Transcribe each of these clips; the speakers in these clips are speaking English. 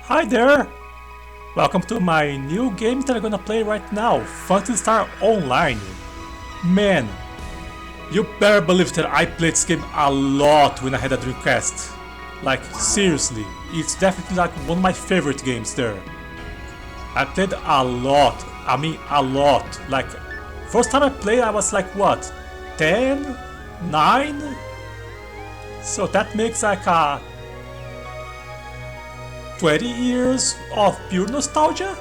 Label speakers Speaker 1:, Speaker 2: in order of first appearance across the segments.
Speaker 1: Hi there! Welcome to my new game that I'm gonna play right now, Phantasy Star Online. Man, you better believe that I played this game a lot when I had a Dreamcast. Like, seriously, it's definitely like one of my favorite games there. I played a lot, I mean a lot. Like, first time I played I was like what, 10? 9? So that makes like a 20 years of pure nostalgia?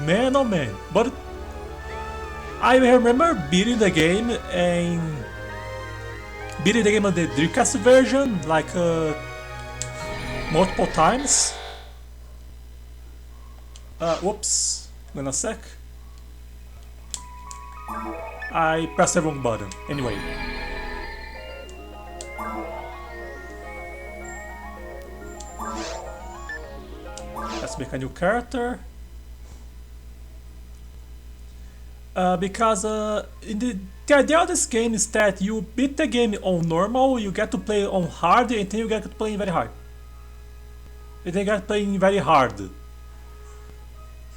Speaker 1: Man oh man. But I remember beating the game on the Dreamcast version like multiple times. Whoops. Wait a sec. I pressed the wrong button. Anyway. Let's make a new character. Because the idea of this game is that you beat the game on normal, you get to play on hard, and then you get to play very hard. And then you get to play very hard.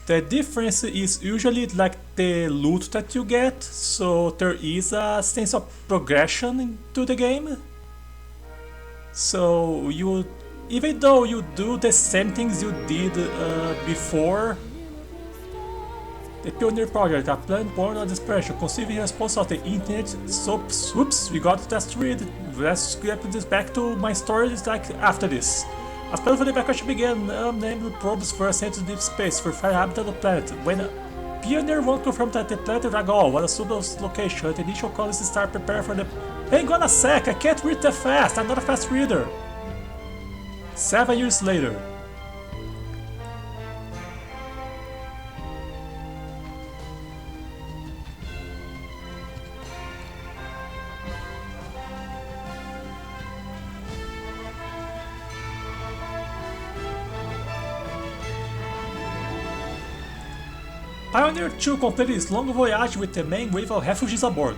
Speaker 1: The difference is usually like the loot that you get, so there is a sense of progression into the game. So even though you do the same things you did before, the Pioneer Project, a plan born on desperation, conceiving response of the internet. So, oops, we got to just read. Let's get this back to my story. It's like after this. As part of the evacuation began, named probes were sent to deep space for fire habitat of the planet. When Pioneer 1 confirmed that the planet Ragol was a suitable location, the initial colonists started preparing for the. Hang on a sec, I can't read that fast. I'm not a fast reader. 7 years later. Pioneer 2 completed its long voyage with the main wave of refugees aboard.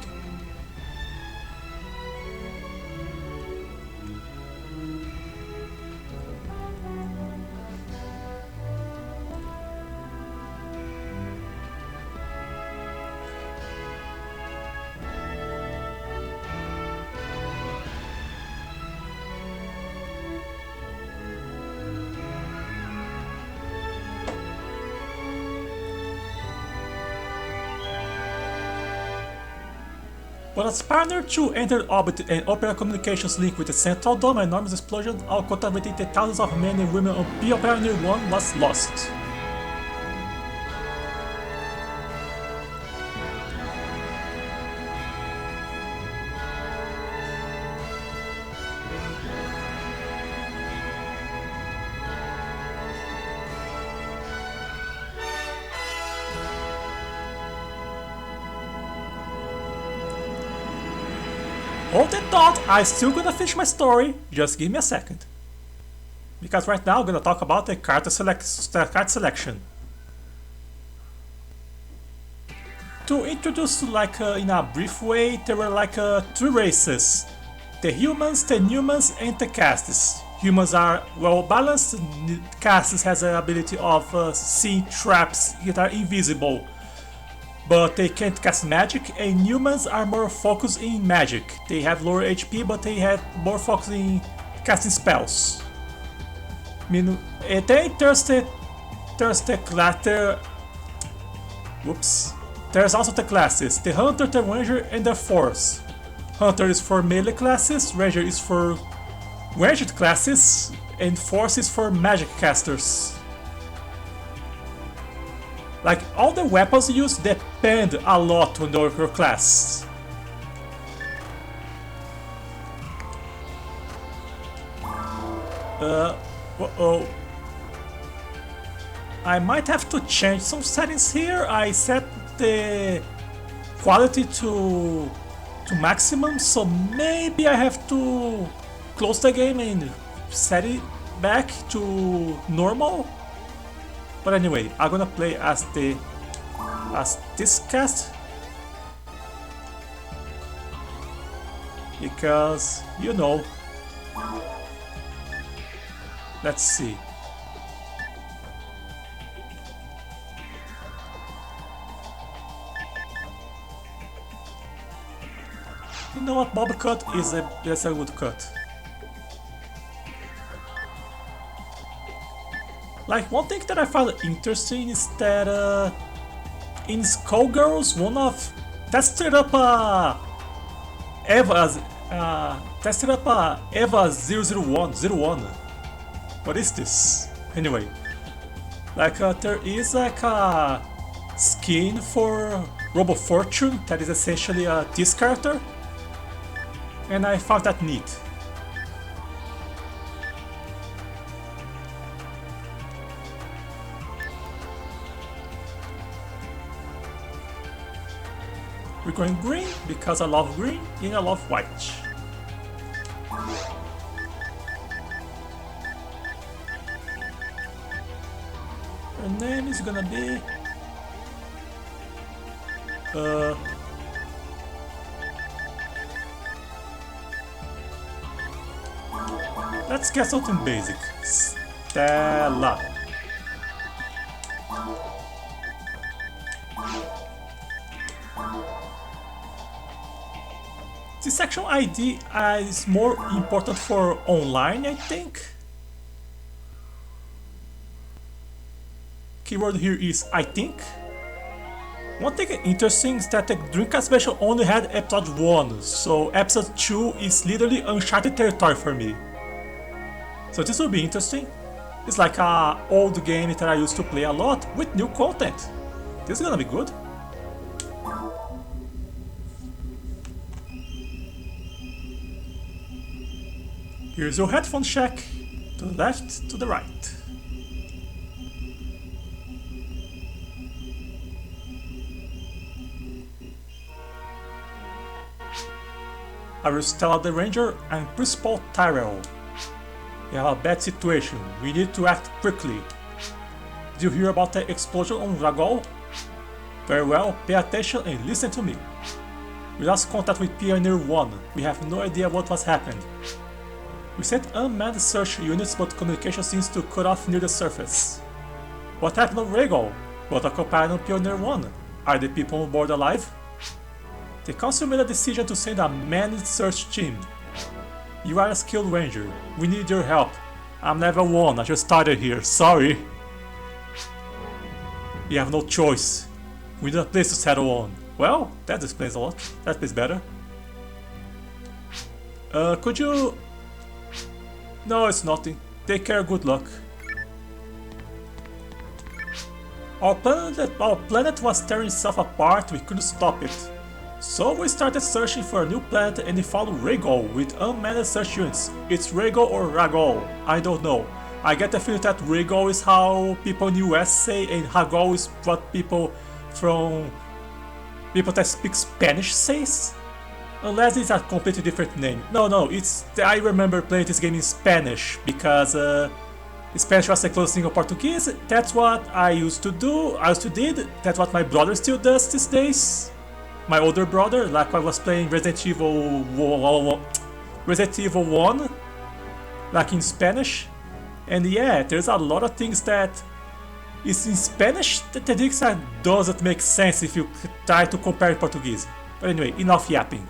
Speaker 1: But as Pioneer 2 entered orbit and opera communications link with the Central Dome, an enormous explosion, all contact between the thousands of men and women on Pioneer 1 was lost. Hold that thought, I'm still gonna finish my story, just give me a second. Because right now I'm gonna talk about the card selection. To introduce in a brief way, there were three races. The humans, the Newmans, and the castes. Humans are well balanced, castes has the ability of seeing traps that are invisible, but they can't cast magic, and humans are more focused in magic. They have lower HP, but they have more focus in casting spells. Then there's also the classes, the Hunter, the Ranger, and the Force. Hunter is for melee classes, Ranger is for ranged classes, and Force is for magic casters. Like, all the weapons you use depend a lot on your class. Uh-oh. I might have to change some settings here. I set the quality to maximum, so maybe I have to close the game and set it back to normal. But anyway, I'm gonna play as this cast because, you know, let's see. know what, bob cut that's a good cut. Like, one thing that I found interesting is that in Skullgirls, one of tested up Eva 001. What is this? Anyway, like there is like a skin for Robo Fortune that is essentially this character, and I found that neat. We're going green because I love green and I love white. Her name is gonna be... let's get something basic. Stella. This section ID is more important for online, I think. Keyword here is I think. One thing interesting is that the Dreamcast version only had episode 1, so episode 2 is literally uncharted territory for me. So this will be interesting. It's like an old game that I used to play a lot with new content. This is gonna be good. Here's your headphone check. To the left, to the right. I will Stella the Ranger and Principal Tyrell. We have a bad situation. We need to act quickly. Did you hear about the explosion on Ragol? Very well, pay attention and listen to me. We lost contact with Pioneer 1. We have no idea what was happened. We sent unmanned search units, but communication seems to cut off near the surface. What happened on Ragol? What occupied on Pioneer 1? Are the people on board alive? The council made a decision to send a manned search team. You are a skilled ranger. We need your help. I'm level 1, I just started here, sorry. You have no choice. We need a place to settle on. Well, that explains a lot. That is better. Could you... No, it's nothing. Take care, good luck. Our planet was tearing itself apart, we couldn't stop it. So we started searching for a new planet and we found Ragol with unmanned search units. It's Ragol or Ragol, I don't know. I get the feeling that Ragol is how people in the US say and Ragol is what people that speak Spanish says. Unless it's a completely different name. No, it's... I remember playing this game in Spanish, because Spanish was the closest thing of Portuguese. That's what I used to do, that's what my brother still does these days. My older brother, like I was playing Resident Evil 1, like in Spanish. And yeah, there's a lot of things that is in Spanish that I think that doesn't make sense if you try to compare it to Portuguese. But anyway, enough yapping.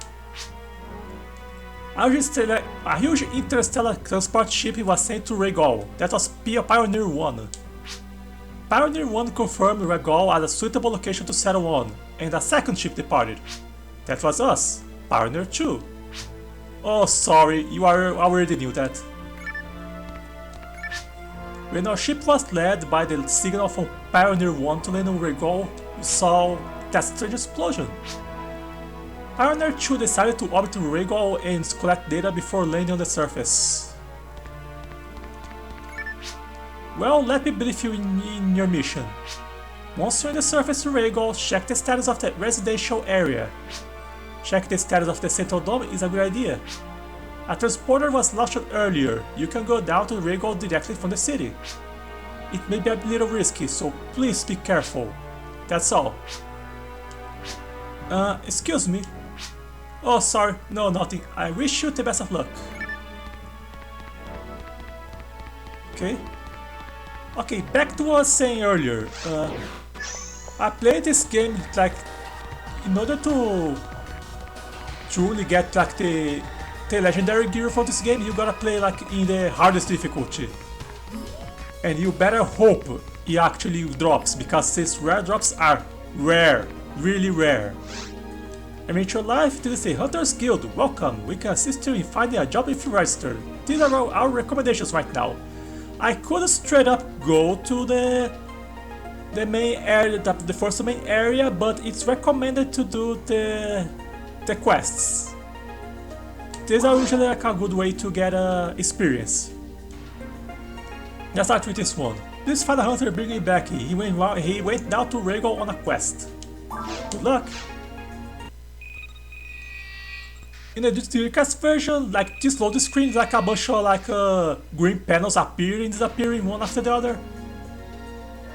Speaker 1: A huge interstellar transport ship was sent to Ragol. That was Pioneer 1. Pioneer 1 confirmed Ragol as a suitable location to settle on, and a second ship departed. That was us, Pioneer 2. Oh, sorry, you already knew that. When our ship was led by the signal from Pioneer 1 to land on Ragol, we saw that strange explosion. Pioneer 2 decided to orbit Ragol and collect data before landing on the surface. Well, let me brief you in your mission. Once you're on the surface of Ragol, check the status of the residential area. Check the status of the Central Dome is a good idea. A transporter was launched earlier. You can go down to Ragol directly from the city. It may be a little risky, so please be careful. That's all. Excuse me. Oh, sorry, no, nothing. I wish you the best of luck. Okay, back to what I was saying earlier. I played this game like in order to truly get like the legendary gear for this game, you gotta play like in the hardest difficulty. And you better hope it actually drops, because these rare drops are rare, really rare. Amateur Life, this is a Hunter's Guild. Welcome, we can assist you in finding a job if you register. These are our recommendations right now. I could straight up go to the main area, the first main area, but it's recommended to do the quests. These are usually like a good way to get experience. Let's start with this one. Please find a hunter bringing back. He went down to Regal on a quest. Good luck. In the Dreamcast version, like this loading screen is like a bunch of like green panels appearing and disappearing one after the other.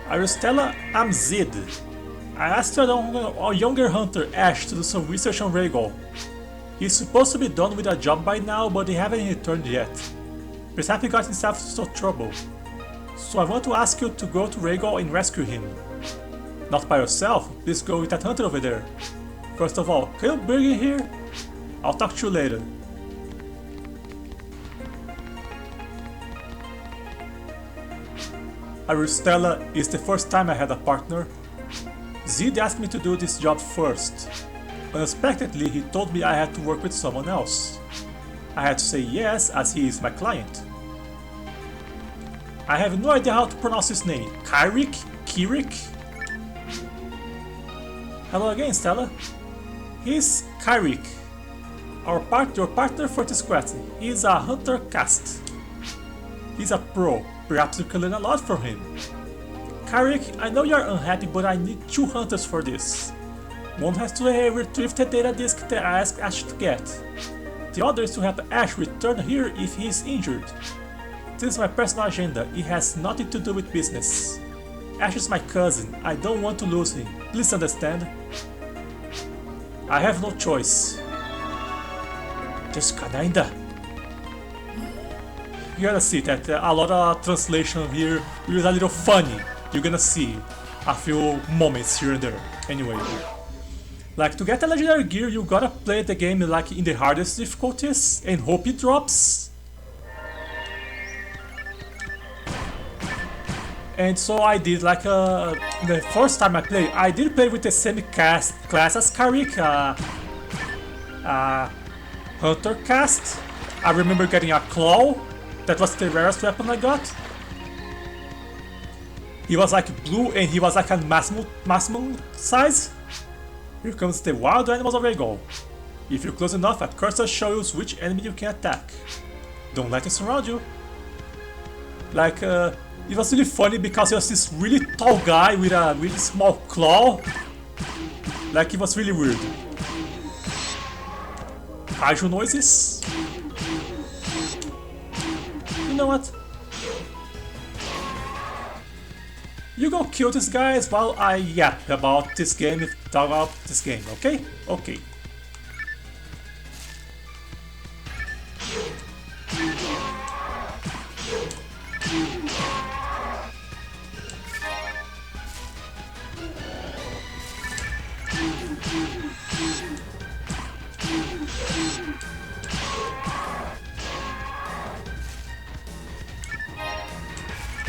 Speaker 1: Are you Stella? I'm Zid. I asked a younger hunter, Ash, to do some research on Regal. He's supposed to be done with a job by now, but he haven't returned yet. Perhaps he got himself into some trouble. So I want to ask you to go to Regal and rescue him. Not by yourself, please go with that hunter over there. First of all, can you bring him here? I'll talk to you later. Stella, it's the first time I had a partner. Zid asked me to do this job first. Unexpectedly, he told me I had to work with someone else. I had to say yes, as he is my client. I have no idea how to pronounce his name. Kirik? Hello again, Stella. He's Kirik. Your partner for this quest. He's a hunter cast. He's a pro. Perhaps you can learn a lot from him. Kirik, I know you're unhappy, but I need 2 hunters for this. One has to retrieve the data disk that I asked Ash to get. The other is to help Ash return here if he is injured. This is my personal agenda. It has nothing to do with business. Ash is my cousin. I don't want to lose him. Please understand. I have no choice. Just kinda. You're gonna see that a lot of translation here is a little funny. You're gonna see a few moments here and there. Anyway, like to get a legendary gear, you gotta play the game like in the hardest difficulties and hope it drops. And so I did like the first time I played, I did play with the same class as Kirik, Hunter cast. I remember getting a claw. That was the rarest weapon I got. He was like blue and he was like a maximum size. Here comes the wild animals of Regal. If you're close enough, a cursor shows which enemy you can attack. Don't let it surround you. Like, it was really funny because there was this really tall guy with a really small claw. Like, it was really weird. Kaiju noises. You know what? You go kill these guys while I yap about this game, talk about this game, okay? Okay.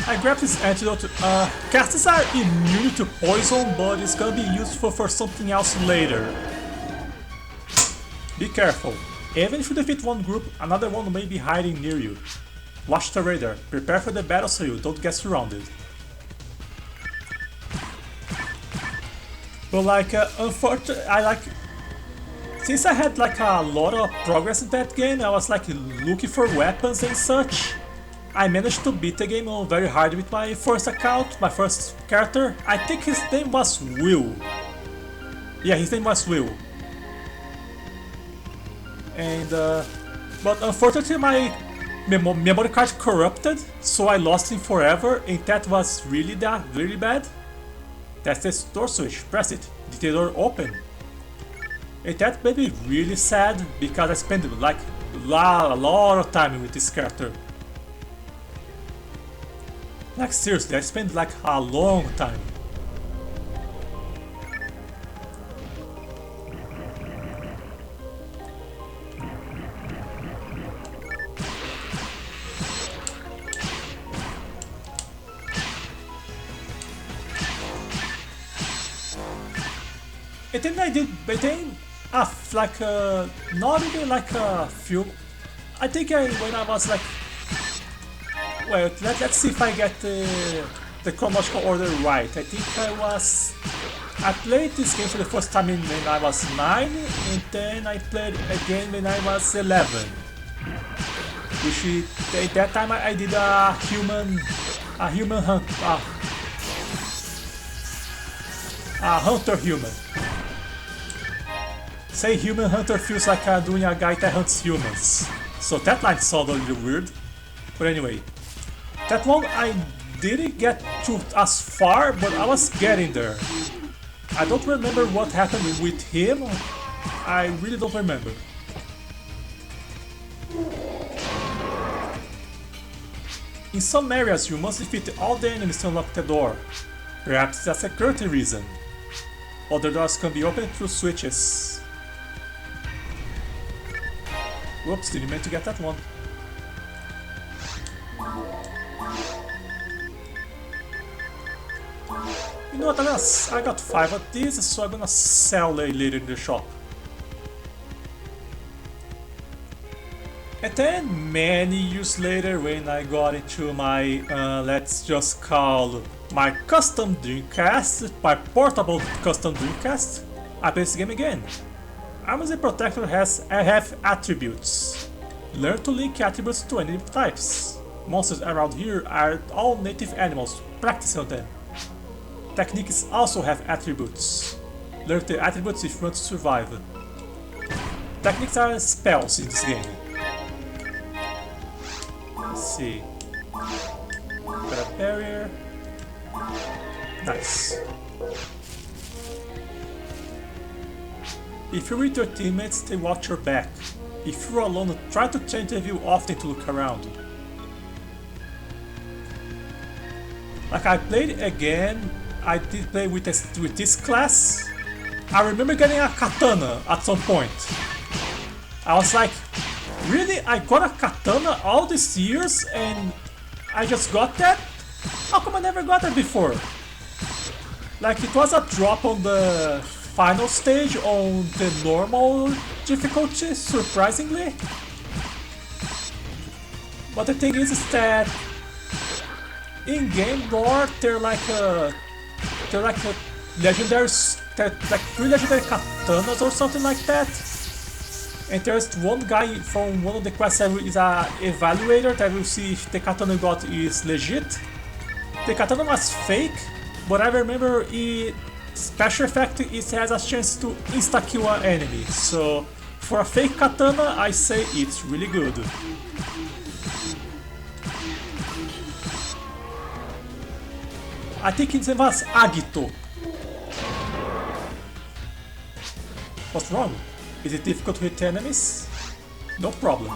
Speaker 1: I grabbed this antidote. Casters are immune to poison, but it's gonna be useful for something else later. Be careful. Even if you defeat one group, another one may be hiding near you. Watch the radar. Prepare for the battle so you don't get surrounded. But like, unfortunately, since I had like a lot of progress in that game, I was like looking for weapons and such. I managed to beat the game on very hard with my first account, my first character. I think his name was Will. Yeah, his name was Will. And but unfortunately my memory card corrupted, so I lost him forever, and that was really bad. That's the door switch. Press it. The door open. And that made me really sad because I spent like a lot of time with this character. Like seriously, I spent like a long time. And then I did, but then, like, not even like a few. I think when I was like, well, let's see if I get the chronological order right. I think I played this game for the first time when I was 9, and then I played again when I was 11. Which at that time I did a human hunt, a hunter human. Say human hunter feels like doing a guy that hunts humans. So that line sounded a little weird. But anyway, that one I didn't get to as far, but I was getting there. I don't remember what happened with him. I really don't remember. In some areas, you must defeat all the enemies to unlock the door. Perhaps that's a security reason. Other doors can be opened through switches. Whoops, didn't mean to get that one. You know what, I got 5 of these, so I'm gonna sell later in the shop. And then, many years later, when I got into my, let's just call my custom Dreamcast, my portable custom Dreamcast, I play this game again. Arms and Protector have attributes. Learn to link attributes to enemy types. Monsters around here are all native animals, practice on them. Techniques also have attributes. Learn the attributes if you want to survive. Techniques are spells in this game. Let's see. Got a barrier. Nice. If you're with your teammates, they watch your back. If you're alone, try to change the view often to look around. Like I played again, I did play with this class. I remember getting a katana at some point. I was like, really? I got a katana all these years and I just got that? How come I never got that before? Like it was a drop on the final stage on the normal difficulty, surprisingly. But the thing is that in game lore they're like legendary, like 3 legendary katanas or something like that. And there's one guy from one of the quests that is a evaluator that will see if the katana got is legit. The katana was fake, but I remember it special effect, it has a chance to insta-kill an enemy. So for a fake katana, I say it's really good. I think it was Agito. What's wrong? Is it difficult to hit enemies? No problem.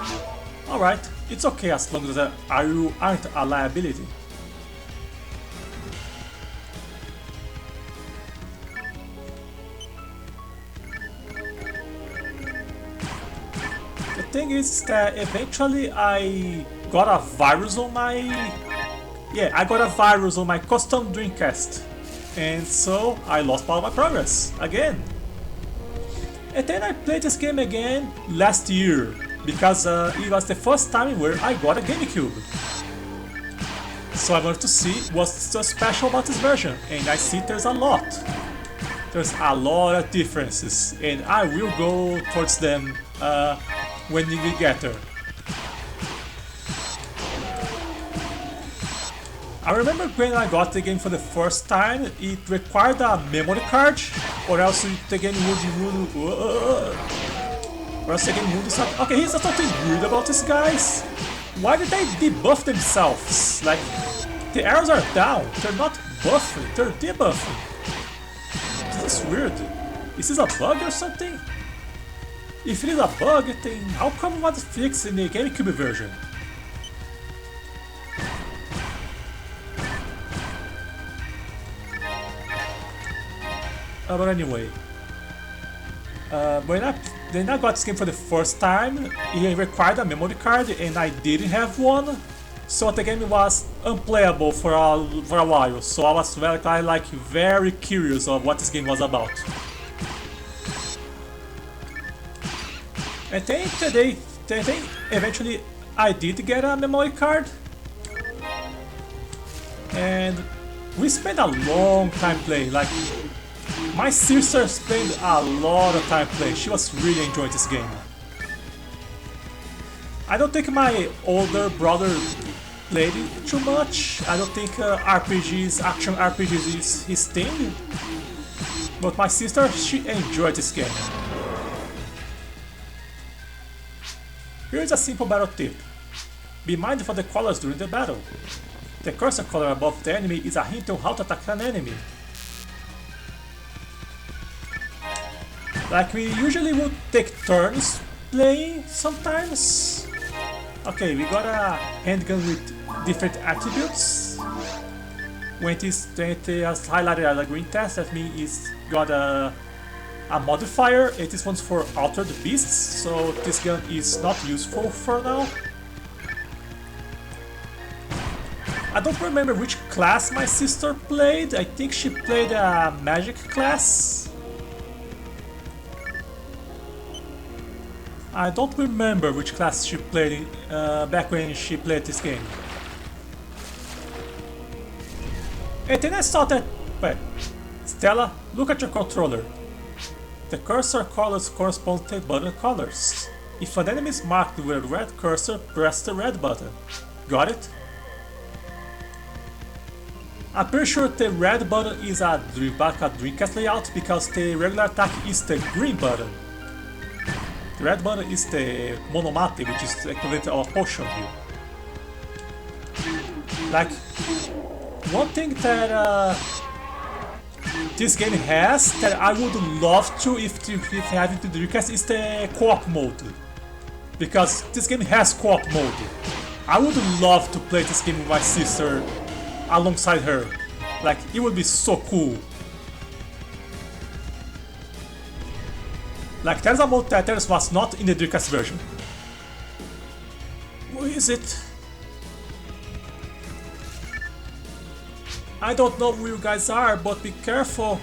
Speaker 1: Alright, it's okay as long as you aren't a liability. The thing is that eventually I got a virus on my... Yeah, I got a virus on my custom Dreamcast. And so I lost all my progress again. And then I played this game again last year, because it was the first time where I got a Gamecube. So I wanted to see what's so special about this version, and I see there's a lot. There's a lot of differences, and I will go towards them when we get there. I remember when I got the game for the first time, it required a memory card, or else the game would start. Okay, here's something weird about these guys. Why did they debuff themselves? Like, the arrows are down, they're not buffing, they're debuffing. This is weird. Is this a bug or something? If it is a bug, then how come it was fixed in the Gamecube version? But anyway, when I got this game for the first time, it required a memory card and I didn't have one, so the game was unplayable for a while. So I was very curious of what this game was about. I think eventually I did get a memory card. And we spent a long time playing, like my sister spent a lot of time playing. She was really enjoying this game. I don't think my older brother played it too much. I don't think action RPGs is his thing. But my sister, she enjoyed this game. Here's a simple battle tip. Be mindful of the colors during the battle. The cursor color above the enemy is a hint on how to attack an enemy. Like we usually would take turns playing sometimes. Okay, we got a handgun with different attributes. When it is highlighted as a green test, that means it's got a modifier. It is one for altered beasts, so this gun is not useful for now. I don't remember which class my sister played. I think she played a magic class. I don't remember which class she played back when she played this game. And then I saw that... Wait, Stella, look at your controller. The cursor colors correspond to button colors. If an enemy is marked with a red cursor, press the red button. Got it? I'm pretty sure the red button is a Dreamcast layout because the regular attack is the green button. The red button is the monomate, which is the equivalent of a potion view. Like, one thing that this game has that I would love to if have it to the Dreamcast is the co-op mode. Because this game has co-op mode. I would love to play this game with my sister alongside her. Like, it would be so cool. Like, there's a mode that was not in the Dreamcast version. Where is it? I don't know where you guys are, but be careful.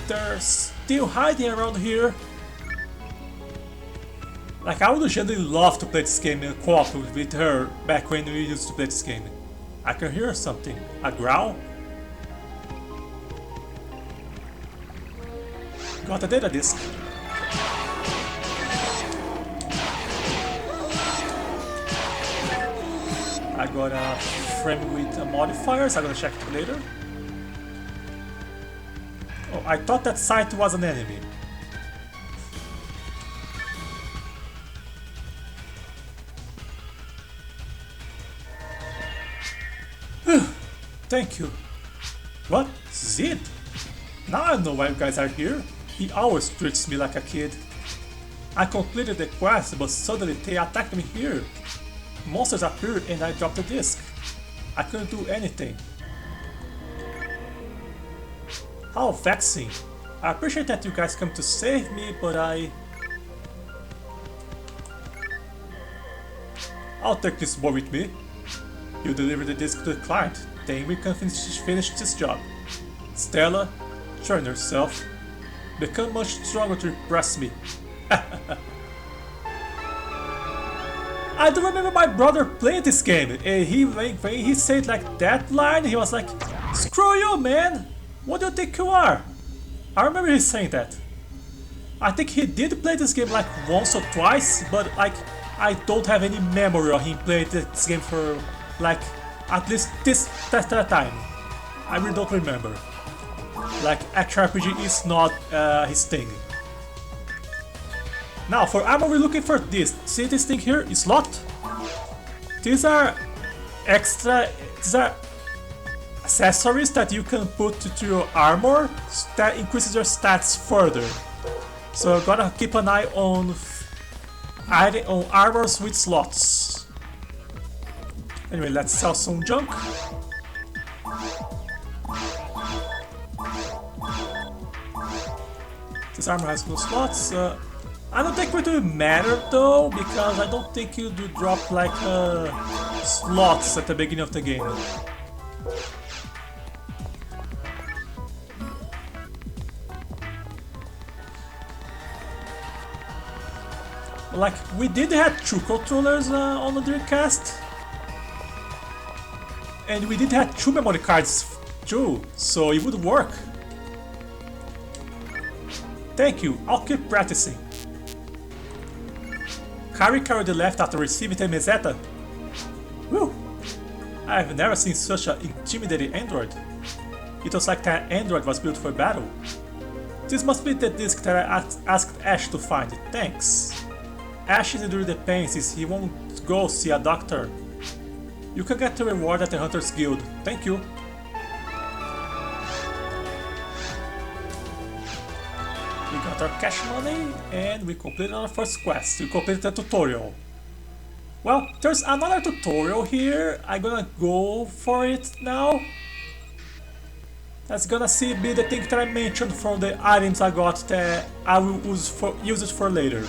Speaker 1: They're still hiding around here. Like, I would genuinely love to play this game in co-op with her back when we used to play this game. I can hear something. A growl? Got a data disk. I got a frame with modifiers. I'm gonna check it later. Oh, I thought that site was an enemy. Thank you. What? Zid? Now I know why you guys are here. He always treats me like a kid. I completed the quest, but suddenly they attacked me here. Monsters appeared and I dropped the disc. I couldn't do anything. How vexing. I appreciate that you guys come to save me, but I'll take this boy with me. You deliver the disc to the client, then we can finish this job. Stella, train yourself. Become much stronger to impress me. I do remember my brother playing this game. When he said like that line, he was like, "Screw you, man! What do you think you are?" I remember he saying that. I think he did play this game like once or twice, but like I don't have any memory of him playing this game for like at least that time. I really don't remember. Like action RPG is not his thing. Now for armor we're looking for this. See this thing here is locked? These are accessories that you can put to your armor that increases your stats further. So you gotta keep an eye on armors with slots. Anyway, let's sell some junk. This armor has no slots. I don't think it will matter though, because I don't think you do drop like slots at the beginning of the game. Like, we did have 2 controllers on the Dreamcast. And we did have 2 memory cards too, so it would work. Thank you, I'll keep practicing. Kari carried the left after receiving the meseta. Whew! I've never seen such an intimidating android. It was like that android was built for battle. This must be the disc that I asked Ash to find. Thanks. Ash is enduring the pain since he won't go see a doctor. You can get the reward at the Hunters Guild. Thank you. We got our cash money and we completed our first quest. We completed the tutorial. Well, there's another tutorial here. I'm gonna go for it now. That's gonna be the thing that I mentioned from the items I got that I will use it for later.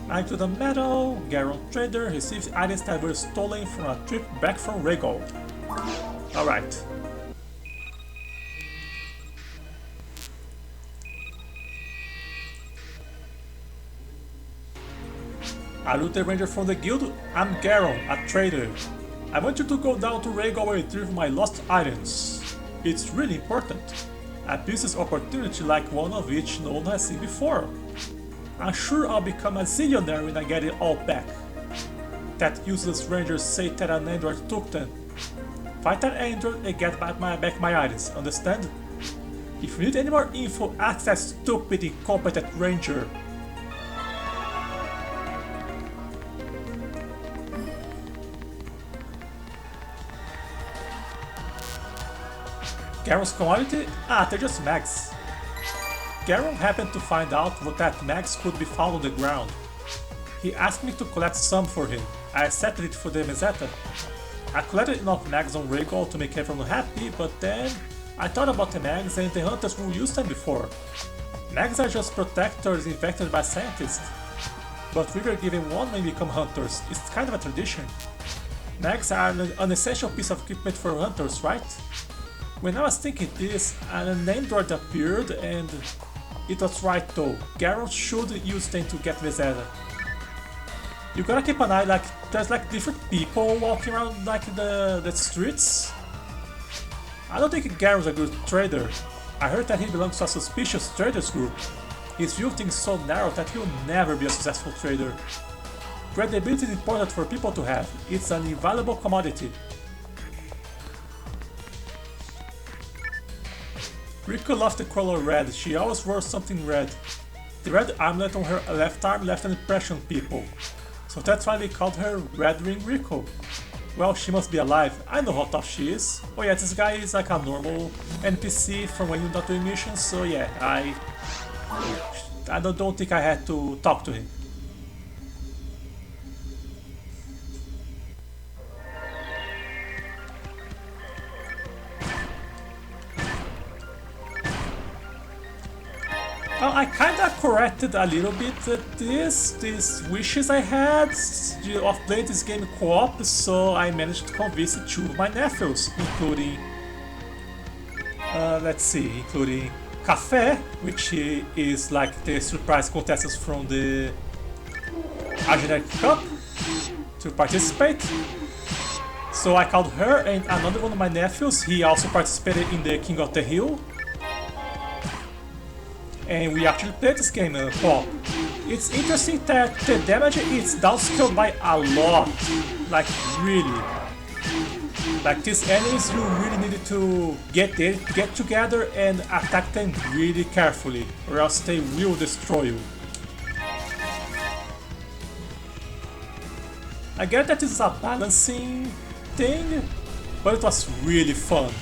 Speaker 1: Back to the meadow, Garon Trader receives items that were stolen from a trip back from Regal. Alright. Are you the ranger from the guild? I'm Garon, a trader. I want you to go down to Regal and retrieve my lost items. It's really important. A business opportunity like one of which no one has seen before. I'm sure I'll become a zillionaire when I get it all back. That useless ranger said that an android took them. Fight that android and get back my items, understand? If you need any more info, ask that stupid incompetent ranger. Garon's commodity? Ah, they're just mags. Garon happened to find out that mags could be found on the ground. He asked me to collect some for him. I accepted it for the meseta. I collected enough mags on Regal to make everyone happy, but then I thought about the mags and the hunters who used them before. Mags are just protectors invented by scientists. But we were given one when we become hunters. It's kind of a tradition. Mags are an essential piece of equipment for hunters, right? When I was thinking this, an android appeared and it was right though. Garon should use them to get meseta. You gotta keep an eye, like there's like different people walking around like the streets. I don't think Garon's a good trader. I heard that he belongs to a suspicious traders group. His view of things is so narrow that he'll never be a successful trader. Credibility is important for people to have. It's an invaluable commodity. Rico loved the color red. She always wore something red. The red armlet on her left arm left an impression on people. So that's why we called her Red Ring Rico. Well, she must be alive. I know how tough she is. Oh yeah, this guy is like a normal NPC from when you're not doing missions, so yeah, I don't think I had to talk to him. Well, I kinda corrected a little bit these wishes I had of playing this game co-op, so I managed to convince 2 of my nephews, including, including Café, which is like the surprise contestants from the Argentina Cup, to participate. So I called her and another one of my nephews. He also participated in the King of the Hill. And we actually played this game co-op. It's interesting that the damage is downscaled by a lot. Like really. Like these enemies, you really needed to get together and attack them really carefully, or else they will destroy you. I get that this is a balancing thing, but it was really fun.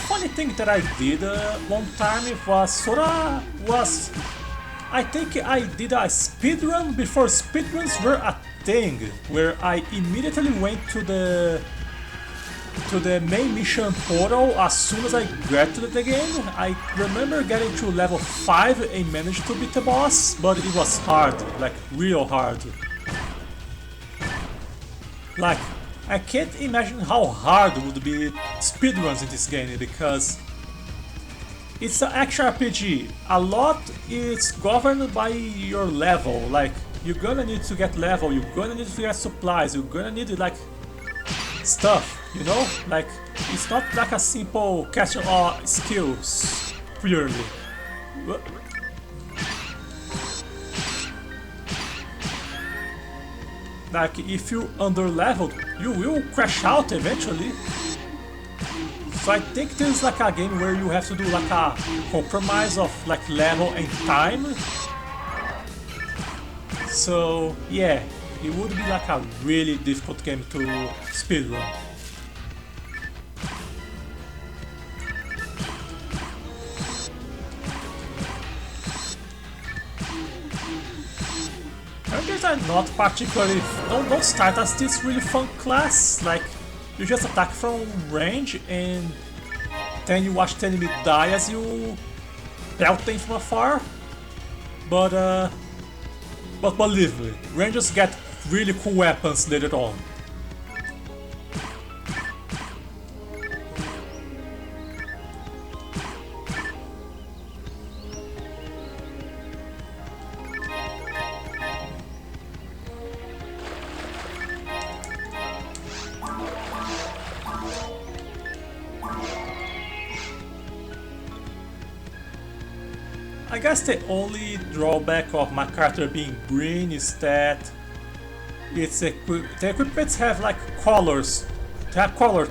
Speaker 1: One funny thing that I did one time was I think I did a speedrun before speedruns were a thing, where I immediately went to the main mission portal as soon as I graduated the game. I remember getting to level 5 and managed to beat the boss, but it was hard, like real hard. Like, I can't imagine how hard would be speedruns in this game, because it's an action RPG. A lot is governed by your level. Like, you're gonna need to get level, you're gonna need to get supplies, you're gonna need like stuff, you know? Like, it's not like a simple catching all skills purely. Like, if you under-leveled, you will crash out eventually. So I think this is like a game where you have to do like a compromise of like level and time. So yeah, it would be like a really difficult game to speedrun. Rangers are not particularly... don't start as this really fun class. Like, you just attack from range and then you watch the enemy die as you pelt them from afar. But believe me, Rangers get really cool weapons later on. I guess the only drawback of my character being green is that the equipments have like colors. They have color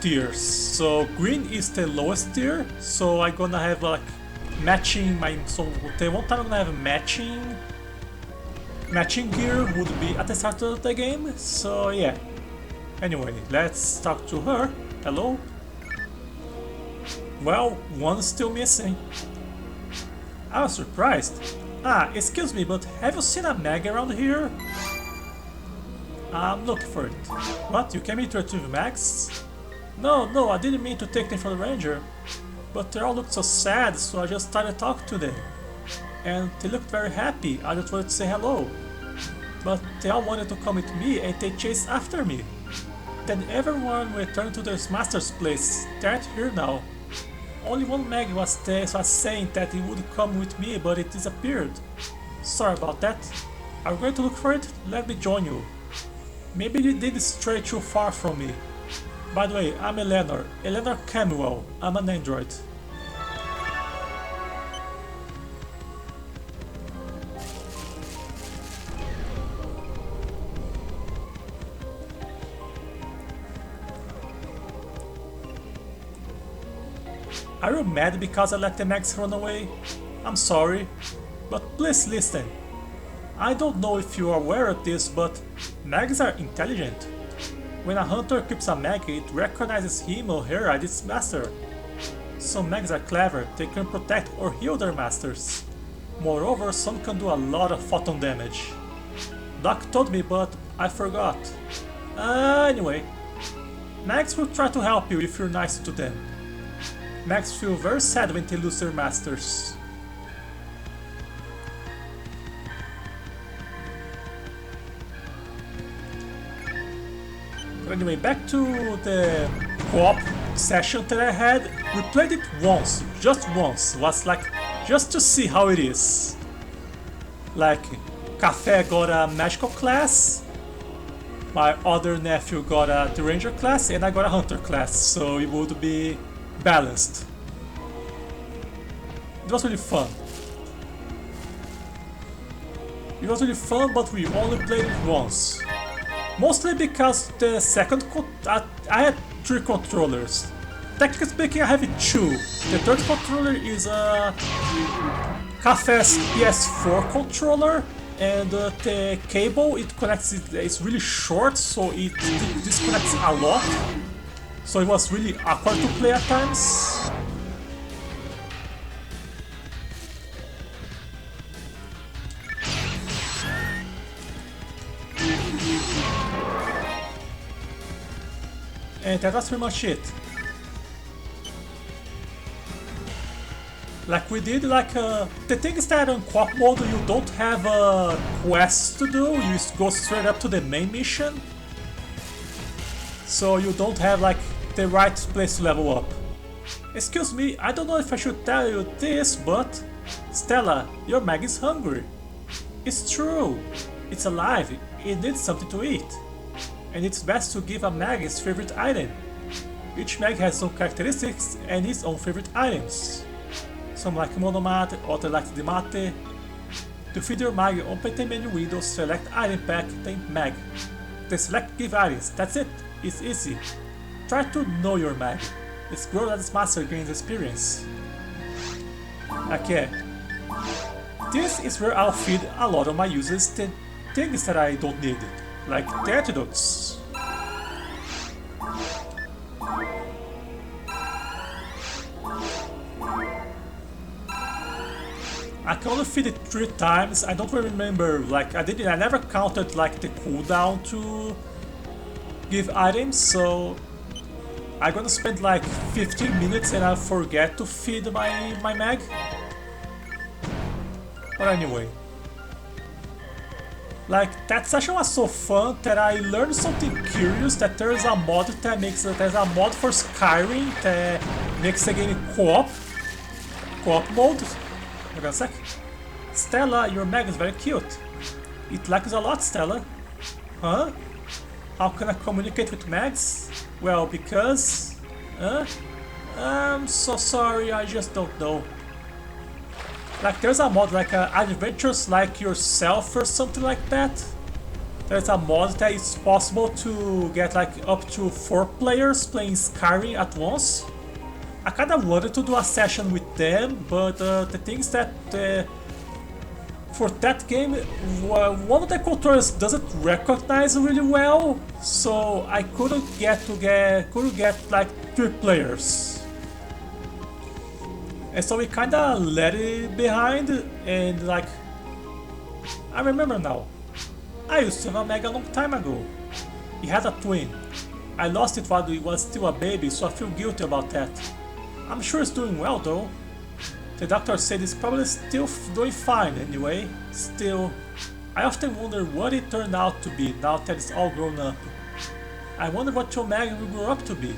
Speaker 1: tiers. So green is the lowest tier. So I'm gonna have like matching my. So the one time I'm gonna have matching gear would be at the start of the game. So yeah. Anyway, let's talk to her. Hello. Well, one's still missing. I was surprised. Ah, excuse me, but have you seen a mag around here? I'm looking for it. What? You came here to retrieve mags? No, I didn't mean to take them from the ranger. But they all looked so sad, so I just started talking to them. And they looked very happy. I just wanted to say hello. But they all wanted to come with me and they chased after me. Then everyone returned to their master's place. They aren't here now. Only one mag was there, so I was saying that it would come with me, but it disappeared. Sorry about that. Are you going to look for it? Let me join you. Maybe it did stray too far from me. By the way, I'm Eleanor Camuel. I'm an android. Are you mad because I let the mags run away? I'm sorry, but please listen. I don't know if you are aware of this, but mags are intelligent. When a hunter keeps a mag, it recognizes him or her as its master. Some mags are clever, they can protect or heal their masters. Moreover, some can do a lot of photon damage. Doc told me, but I forgot. Anyway, mags will try to help you if you're nice to them. Mags feel very sad when they lose their masters. But anyway, back to the co-op session that I had. We played it once, just once. It was like, just to see how it is. Like, Café got a magical class, my other nephew got the ranger class, and I got a hunter class, so it would be balanced. It was really fun. It was really fun, but we only played it once. Mostly because the second I had 3 controllers. Technically speaking, I have 2. The third controller is a Café's PS4 controller, and the cable it connects is really short, so it disconnects a lot. so it was really awkward to play at times. And that was pretty much it. Like we did, like the thing is that on co-op mode you don't have a quest to do, you just go straight up to the main mission. So you don't have like the right place to level up. Excuse me, I don't know if I should tell you this, but Stella, your mag is hungry. It's true, it's alive, it needs something to eat. And it's best to give a mag its favorite item. Each mag has some characteristics and its own favorite items. Some like Monomate, others like the Mate. To feed your mag, open the menu window, select item pack, then mag. Then select give items, that's it, it's easy. Try to know your mag. It's grow as master gains experience. Okay. This is where I'll feed a lot of my users the things that I don't need, like the antidotes. I can only feed it 3 times. I don't remember, like I never counted like the cooldown to give items, so I'm gonna spend like 15 minutes and I'll forget to feed my mag. But anyway, like that session was so fun that I learned something curious, that there's a mod that there's a mod for Skyrim that makes the game co-op mode. Wait a sec. Stella, your mag is very cute. It likes a lot, Stella. Huh? How can I communicate with mags? Well, because... I'm so sorry, I just don't know. Like there's a mod like Adventures Like Yourself or something like that. There's a mod that it's possible to get like up to 4 players playing Skyrim at once. I kinda wanted to do a session with them, but the thing is that for that game, one of the controllers doesn't recognize really well, so I couldn't get like 3 players. And so we kinda let it behind, and like I remember now. I used to have a mag a long time ago. It had a twin. I lost it while it was still a baby, so I feel guilty about that. I'm sure it's doing well though. The doctor said it's probably still doing fine anyway. Still, I often wonder what it turned out to be now that it's all grown up. I wonder what your mag will grow up to be.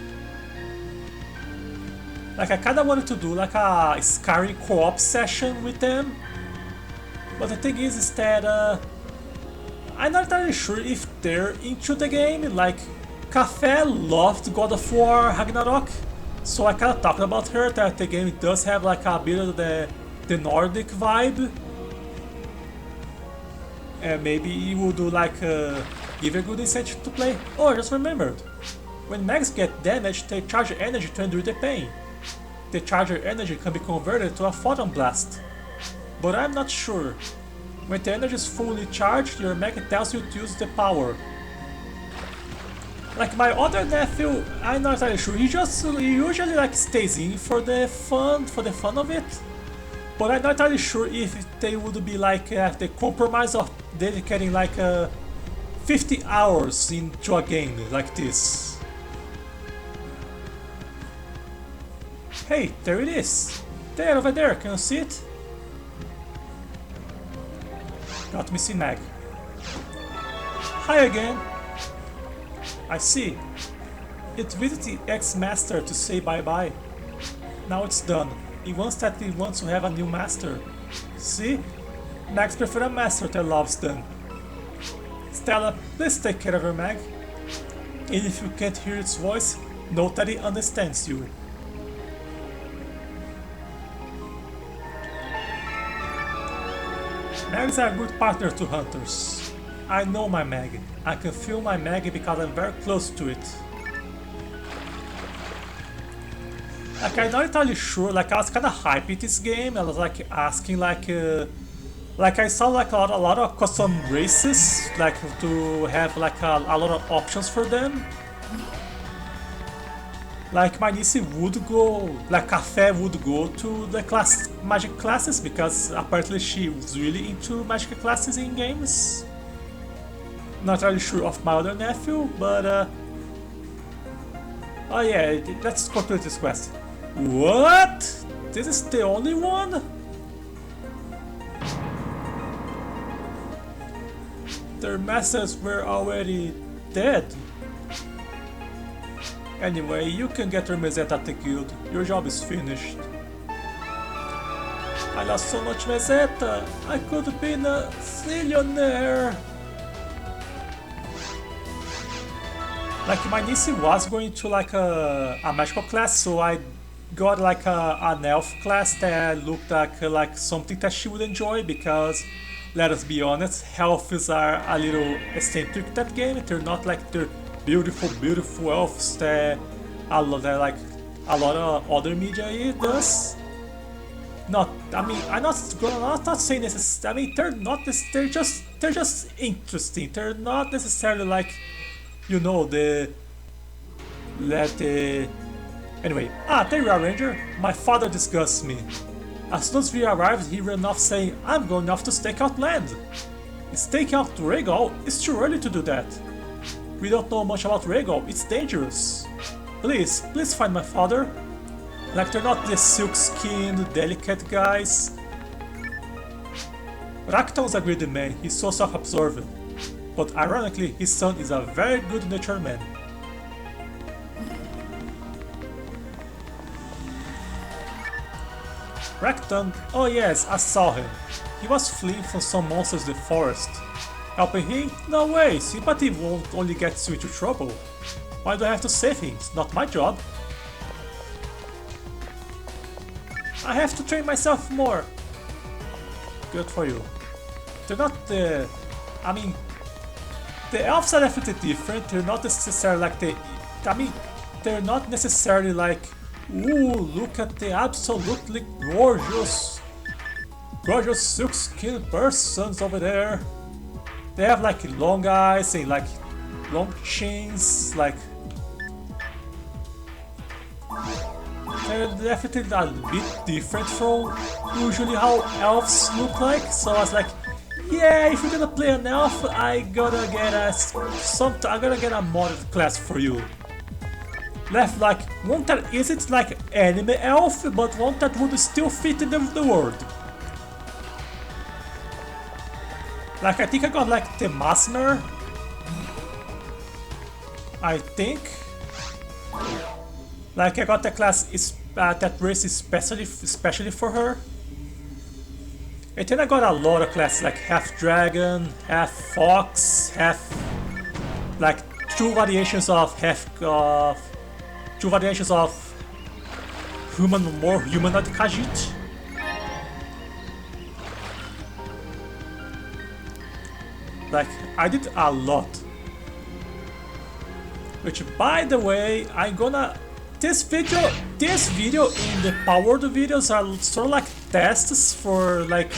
Speaker 1: Like I kinda wanted to do like a Skyrim co-op session with them. But the thing is that I'm not entirely sure if they're into the game. Like Cafe loved God of War Ragnarok. So I kinda talked about her, that the game does have like a bit of the Nordic vibe. And maybe you will do like give a good incentive to play. Oh, I just remembered. When mags get damaged, they charge energy to endure the pain. The charger energy can be converted to a photon blast. But I'm not sure. When the energy is fully charged, your mag tells you to use the power. Like my other nephew, I'm not entirely sure. He usually like stays in for the fun of it. But I'm not entirely sure if they would be like the compromise of dedicating like 50 hours into a game like this. Hey, there it is. There, over there. Can you see it? Got missing mag. Hi again. I see. It visited ex-master to say bye-bye. Now it's done. It wants to have a new master. See? Mags prefer a master that loves them. Stella, please take care of your mag. And if you can't hear its voice, know that it understands you. Mags are a good partner to hunters. I know my mag. I can feel my mag because I'm very close to it. Like I'm not entirely sure, like I was kinda hyping this game. I was like asking like I saw like a lot of custom races, like to have like a lot of options for them. Like my niece would go, like Café would go to the magic classes because apparently she was really into magic classes in games. Not really sure of my other nephew, but oh yeah, let's complete this quest. What? This is the only one? Their masters were already dead. Anyway, you can get your meseta at the guild. Your job is finished. I lost so much meseta. I could have been a zillionaire. Like my niece was going to like a magical class, so I got like an elf class that looked like something that she would enjoy because, let us be honest, elves are a little eccentric that game. They're not like the beautiful elves that like a lot of other media does. Not, I mean, I'm not saying this. I mean, they're not. They're just interesting. They're not necessarily like, you know, Anyway, there you are, Ranger. My father disgusts me. As soon as we arrived, he ran off saying, I'm going off to stake out land. Stake out Regal? It's too early to do that. We don't know much about Regal, it's dangerous. Please find my father. Like they're not the silk-skinned, delicate guys. Rakton's a greedy man, he's so self-absorbed. But ironically, his son is a very good-natured man. Rakton? Oh yes, I saw him. He was fleeing from some monsters in the forest. Helping him? No way, sympathy won't only get you into trouble. Why do I have to save him? It's not my job. I have to train myself more. Good for you. They're not the... I mean... The elves are definitely different, they're not necessarily like the... I mean, they're not necessarily like... Ooh, look at the absolutely gorgeous silk-skinned persons over there. They have like long eyes and like long chins, like... They're definitely a bit different from usually how elves look like, so I was like, yeah, if you're gonna play an elf, I gotta get a modded class for you. Left like one that isn't like anime elf, but one that would still fit in the world. Like I think I got like the Masmer. I think. Like I got the class is that race especially for her. And then I got a lot of classes like half dragon, half fox, half like two variations of more humanoid Khajiit. Like I did a lot. Which by the way, I'm gonna this video and the powered videos are sort of like tests for like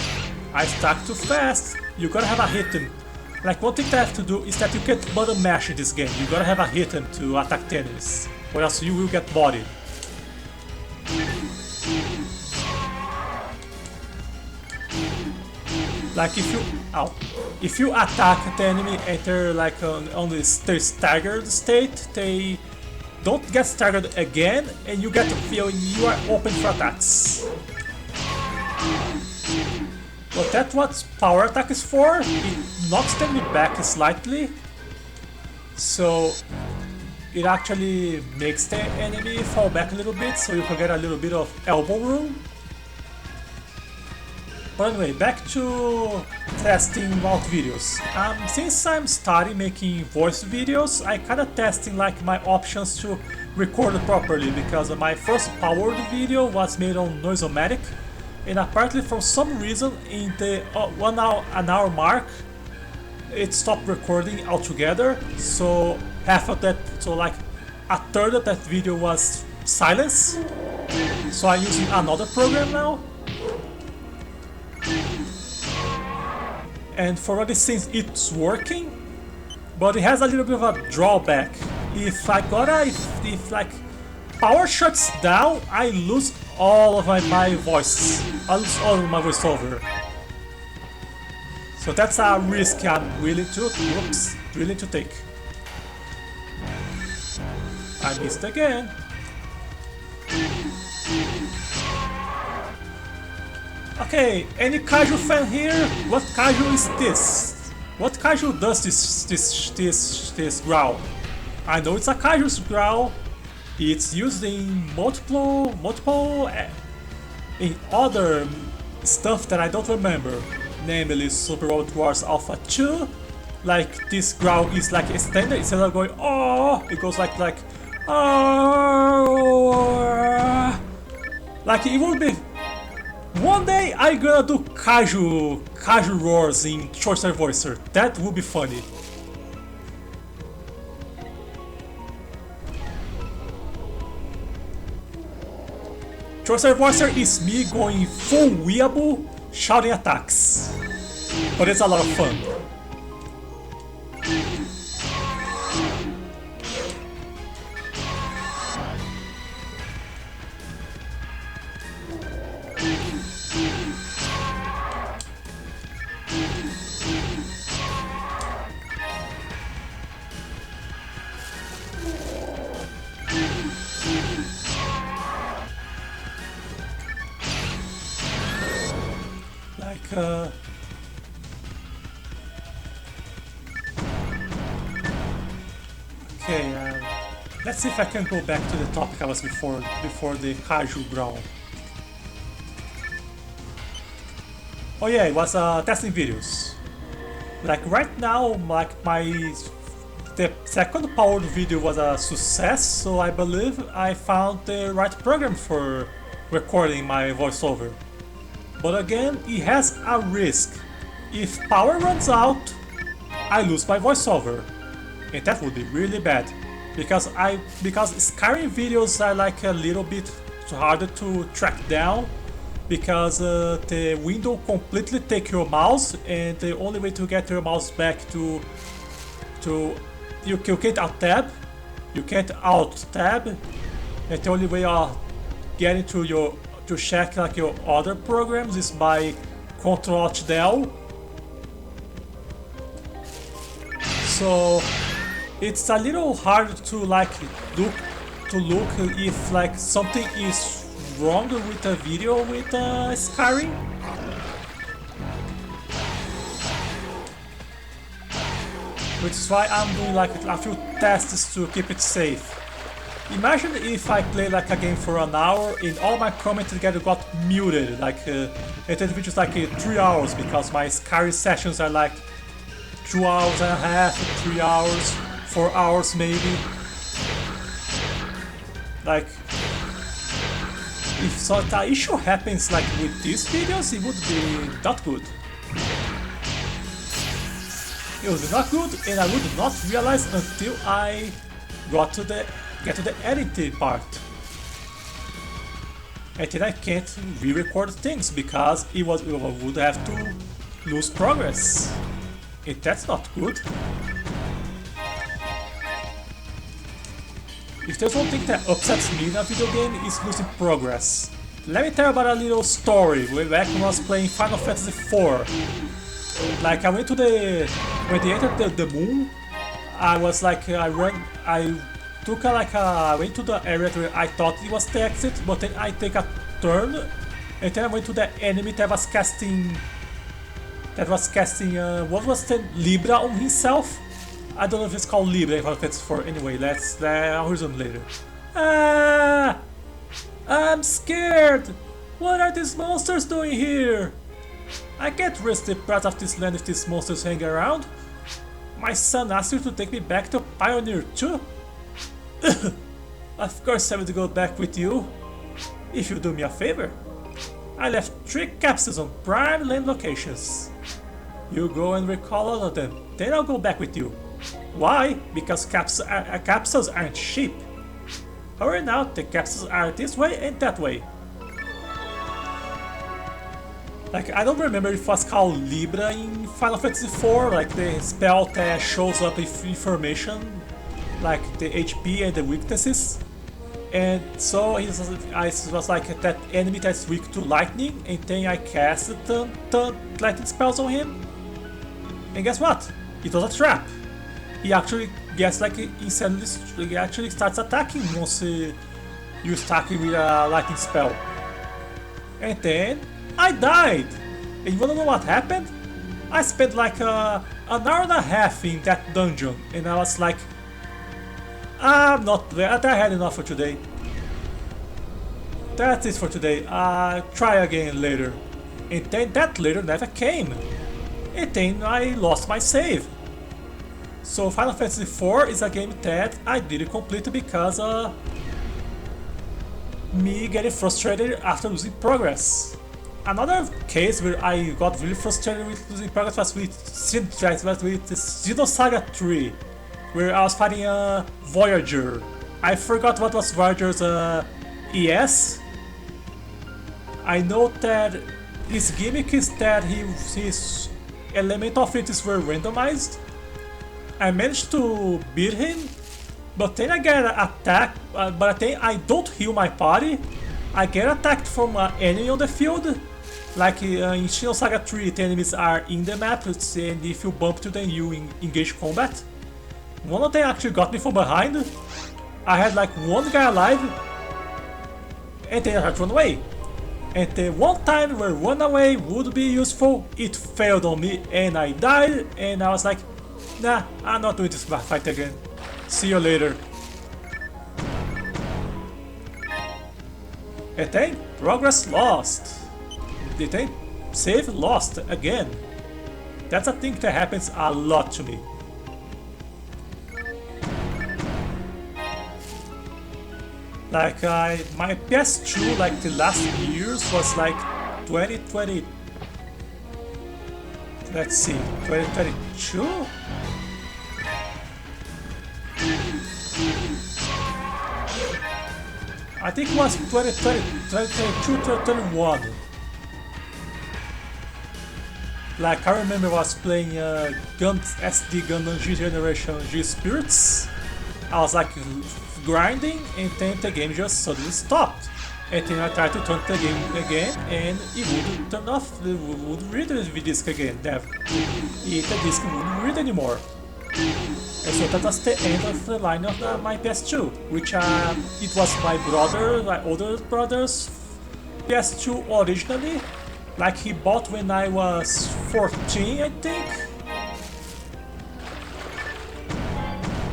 Speaker 1: I stack too fast. You gotta have a hidden. Like one thing that I have to do is that you can't button mash in this game. You gotta have a hidden to attack the enemies, or else you will get bodied. Like if you attack the enemy and they're like on their staggered state, they don't get staggered again, and you get to feel you are open for attacks. But that's what power attack is for. It knocks them back slightly, so it actually makes the enemy fall back a little bit, so you can get a little bit of elbow room. But anyway, back to testing out videos. Since I'm starting making voice videos, I kinda testing like my options to record it properly, because my first powered video was made on Noisomatic, and apparently for some reason in the an hour mark it stopped recording altogether, so half of that, so like a third of that video was silence. So I'm using another program now. And for what it seems, it's working, but it has a little bit of a drawback. If power shuts down, I lose all of my voice. I lose all of my voiceover. So that's a risk I'm willing to take. I missed again. Okay, any Kaiju fan here? What Kaiju is this? What Kaiju does this growl? I know it's a Kaiju's growl. It's used in multiple in other stuff that I don't remember, namely Super Robot Wars Alpha 2. Like this growl is like extended instead of going oh, it goes like oh. Like it would be. One day I'm gonna do Kaiju roars in Shorter Voicer. That would be funny. Shorter Voicer is me going full weeaboo, shouting attacks. But it's a lot of fun. Okay, let's see if I can go back to the topic I was before the Kaiju growl. Oh yeah, it was testing videos. Like right now, the second powered video was a success, so I believe I found the right program for recording my voiceover. But again, it has a risk. If power runs out, I lose my voiceover. And that would be really bad. Because Skyrim videos are like a little bit harder to track down. Because the window completely takes your mouse, and the only way to get your mouse back you can't alt tab. You can't alt tab. And the only way of getting to check like your other programs is by Ctrl-Alt-Del. So it's a little hard to look if like something is wrong with a video with Skyrim. Which is why I'm doing like a few tests to keep it safe. Imagine if I play like a game for an hour and all my comments together got muted, like and the video is like 3 hours because my Skyrim sessions are like 2 hours and a half, 3 hours, 4 hours maybe. Like, if such an issue happens like with these videos, it would be not good. It would be not good, and I would not realize until I get to the editing part. And then I can't re-record things because it would have to lose progress. And that's not good. If there's one thing that upsets me in a video game, it's losing progress. Let me tell you about a little story. Back when I was playing Final Fantasy IV. Like I went to when they entered the moon, I was like I went to the area where I thought it was the exit, but then I take a turn, and then I went to the enemy that was casting what was the Libra on himself. I don't know if it's called Libra in Final Fantasy IV. Anyway, I'll resume later. I'm scared. What are these monsters doing here? I can't risk the part of this land if these monsters hang around. My son asked you to take me back to Pioneer 2? Of course I will go back with you. If you do me a favor. I left 3 capsules on prime land locations. You go and recall all of them, then I'll go back with you. Why? Because capsules aren't cheap. Hurry now, the capsules are this way and that way. Like, I don't remember if it was called Libra in Final Fantasy IV, like the spell that shows up with information, like the HP and the weaknesses. And so I was like that enemy that's weak to lightning, and then I cast lightning spells on him. And guess what? It was a trap. He actually gets like insanely. He actually starts attacking once you stack him with a lightning spell. And then I died. And you wanna know what happened? I spent like an hour and a half in that dungeon, and I was like, I'm not there. I had enough for today. That's it for today. Try again later. And then that later never came. And then I lost my save. So Final Fantasy IV is a game that I didn't complete because me getting frustrated after losing progress. Another case where I got really frustrated with losing progress was with Xenosaga 3, where I was fighting a Voyager. I forgot what was Voyager's ES. I know that his gimmick is that his elemental abilities were randomized. I managed to beat him, but then I get attacked, but then I don't heal my party. I get attacked from an enemy on the field. Like in Xenosaga 3, the enemies are in the map, and if you bump to them, you engage combat. One of them actually got me from behind. I had like one guy alive, and then I had to run away. And the one time where run away would be useful, it failed on me and I died, and I was like, nah, I'm not doing this fight again. See you later. And then progress lost. Then save lost again. That's a thing that happens a lot to me. Like my PS2, like the last years was like 2020. Let's see, 2022. I think it was 2020, 2022, 2021. Like I remember I was playing SD Gundam G Generation G Spirits. I was like grinding, and then the game just suddenly stopped. And then I tried to turn the game again, and it wouldn't turn off. It wouldn't read the disc again. The disc wouldn't read anymore. And so that was the end of the line of my PS2, which it was my older brother's PS2 originally. Like he bought when I was 14, I think.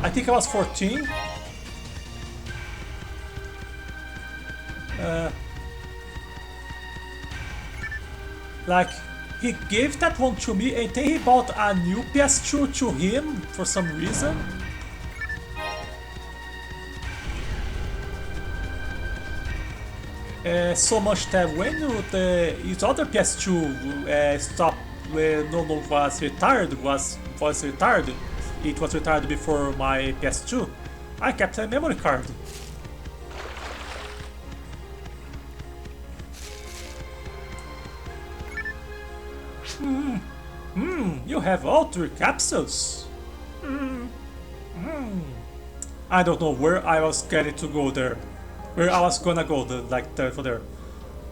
Speaker 1: I think I was 14. Like he gave that one to me, and then he bought a new PS2 to him for some reason. So much that when his other PS2 stopped, no longer was retired, it was retired before my PS2, I kept a memory card. You have all 3 capsules? I don't know where I was getting to go there. Where I was gonna go, for there.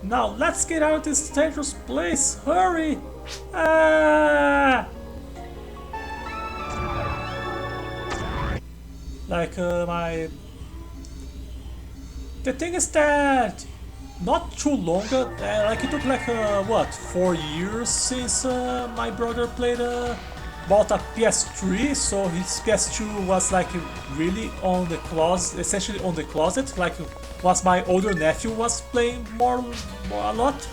Speaker 1: Now let's get out of this dangerous place. Hurry! The thing is that not too long, like it took like what, 4 years since my brother bought a PS3, so his PS2 was like really on the closet, essentially on the closet, like was my older nephew was playing more a lot.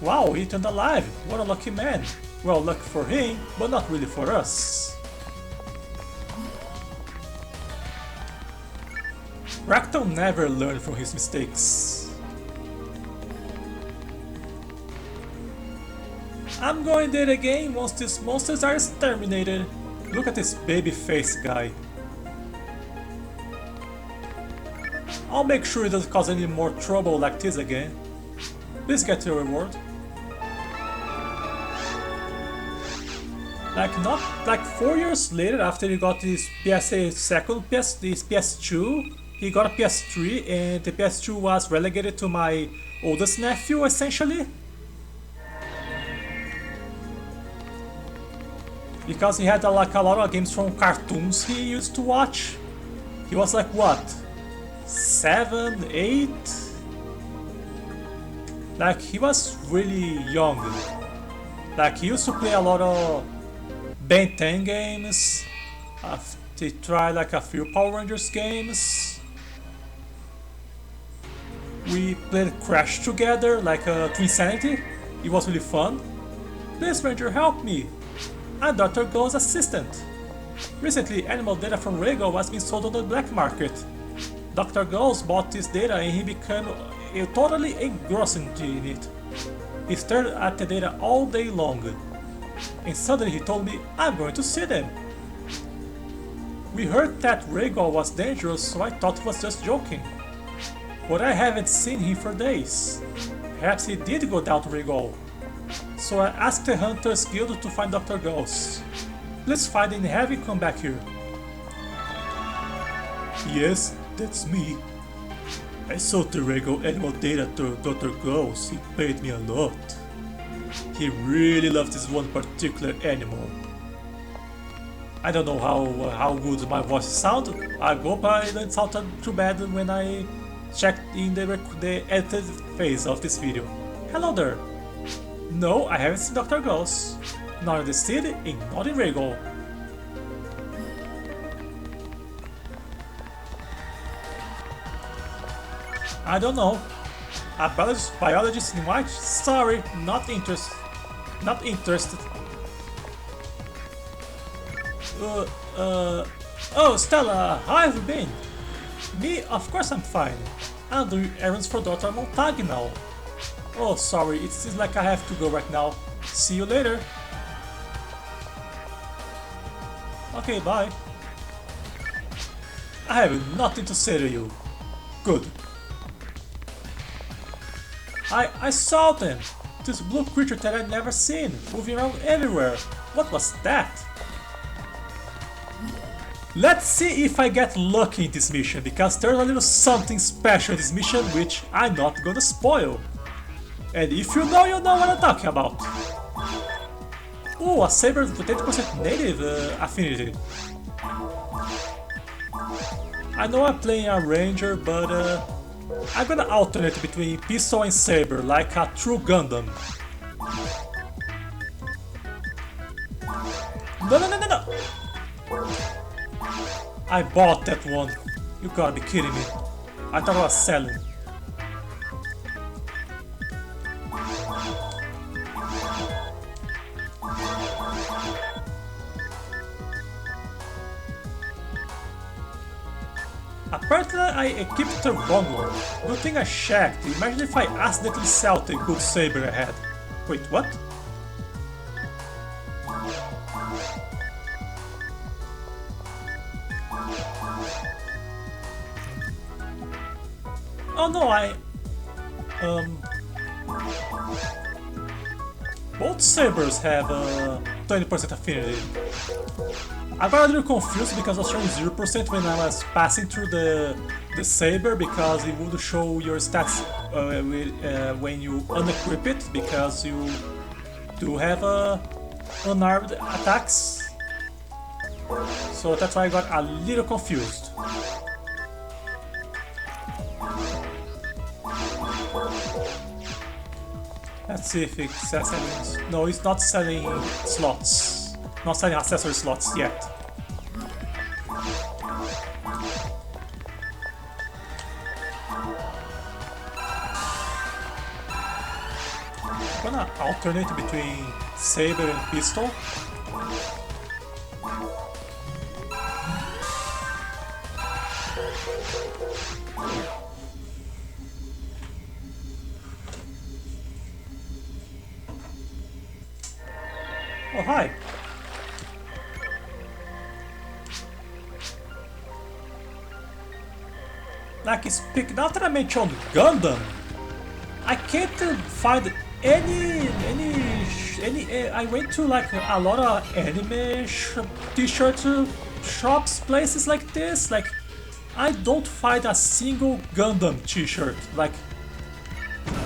Speaker 1: Wow, he turned alive, what a lucky man. Well, lucky for him, but not really for us. Ractal never learned from his mistakes. I'm going there again once these monsters are exterminated. Look at this baby face guy. I'll make sure it doesn't cause any more trouble like this again. Please get your reward. Like 4 years later, after he got his PS2, he got a PS3 and the PS2 was relegated to my oldest nephew essentially. Because he had like a lot of games from cartoons he used to watch. He was like what? 7, 8? Like he was really young. Like he used to play a lot of Ben 10 games. He tried like a few Power Rangers games. We played Crash together, like Twin Sanity. It was really fun. Please Ranger, help me! I'm Dr. Go's assistant. Recently, animal data from Rego was being sold on the black market. Dr. Go's bought this data and he became totally engrossed in it. He stared at the data all day long. And suddenly he told me, I'm going to see them. We heard that Rego was dangerous, so I thought he was just joking. But I haven't seen him for days. Perhaps he did go down to Rego. So I asked the Hunters Guild to find Dr. Ghost. Please find him and have him come back here. Yes, that's me. I sold the Rego animal data to Dr. Ghost. He paid me a lot. He really loves this one particular animal. I don't know how good my voice sounds. I hope I didn't sound too bad when I checked in the edited phase of this video. Hello there. No, I haven't seen Dr. Ghost. Not in the city and not in Rego. I don't know. A biologist in white? Sorry, not interested. Not interested. Oh Stella, how have you been? Me? Of course I'm fine. I'm doing errands for Dr. Montag now. Oh, sorry, it seems like I have to go right now. See you later. Okay, bye. I have nothing to say to you. Good. I saw them! This blue creature that I'd never seen, moving around everywhere. What was that? Let's see if I get lucky in this mission, because there's a little something special in this mission which I'm not gonna spoil. And if you know what I'm talking about. Ooh, a saber with 80% native affinity. I know I'm playing a ranger, but I'm gonna alternate between pistol and saber like a true Gundam. No! I bought that one. You gotta be kidding me. I thought I was selling. Apparently I equipped the wrong one. Good thing I checked. Imagine if I accidentally sold the good saber I had. Wait, what? Oh no, both sabers have 20% affinity. I got a little confused because I was showing 0% when I was passing through the saber, because it would show your stats when you unequip it, because you do have unarmed attacks. So that's why I got a little confused. Let's see if it's selling. No, it's not selling slots. Not selling accessory slots yet. I'm gonna alternate between saber and pistol. Oh, hi! Like, speaking after I mentioned Gundam, I can't find any. I went to like a lot of anime t-shirt shops, places like this. Like, I don't find a single Gundam t-shirt. Like,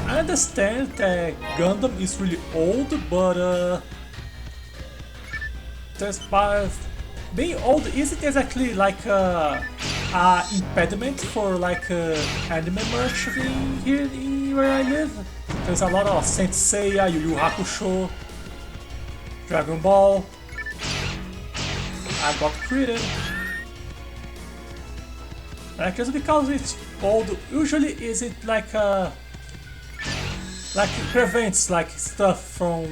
Speaker 1: I understand that Gundam is really old, but being old isn't exactly like a impediment for like anime merch here where I live. There's a lot of Saint Seiya, Yu Yu Hakusho, Dragon Ball. I got created. Like, just because it's old usually isn't like it prevents like stuff from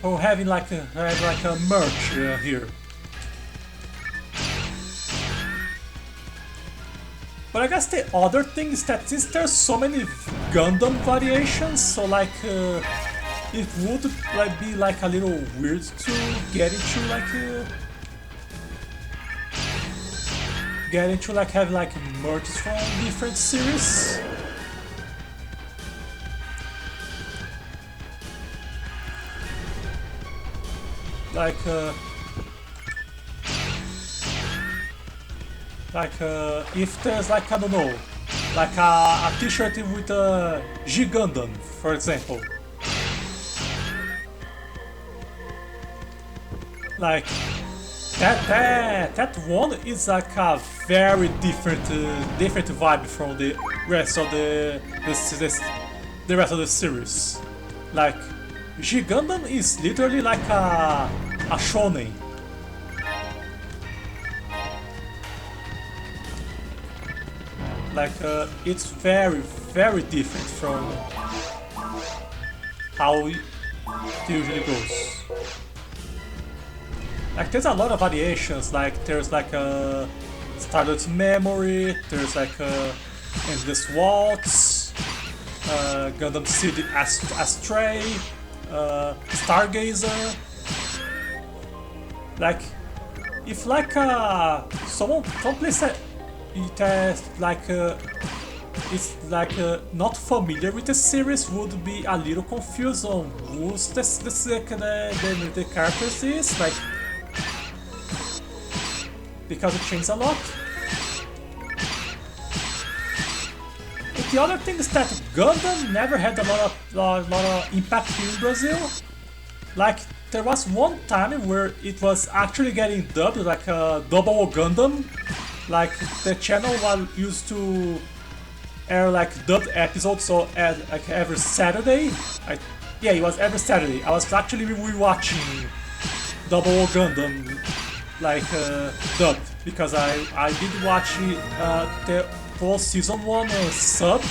Speaker 1: having like a merch here. But I guess the other thing is that since there's so many Gundam variations, so like it would like be like a little weird to get into like have like merges from different series. Like if there's like, I don't know, like a t-shirt with a Gigundam, for example. Like that one is like a very different vibe from the rest of the rest of the series. Like Gigundam is literally like a shonen. Like it's very, very different from how it usually goes. Like there's a lot of variations. Like there's like a Starlit Memory. There's like a Endless Waltz, Gundam Seed Astray, Stargazer. Like if like someone plays it like it's like not familiar with the series would be a little confused on who's the characters is, like because it changes a lot. But the other thing is that Gundam never had a lot of impact here in Brazil. Like there was one time where it was actually getting dubbed like a Double O Gundam. Like the channel used to air like dubbed episodes, so like every Saturday. Yeah, it was every Saturday. I was actually rewatching Double O Gundam like dubbed because I did watch the whole season 1 sub,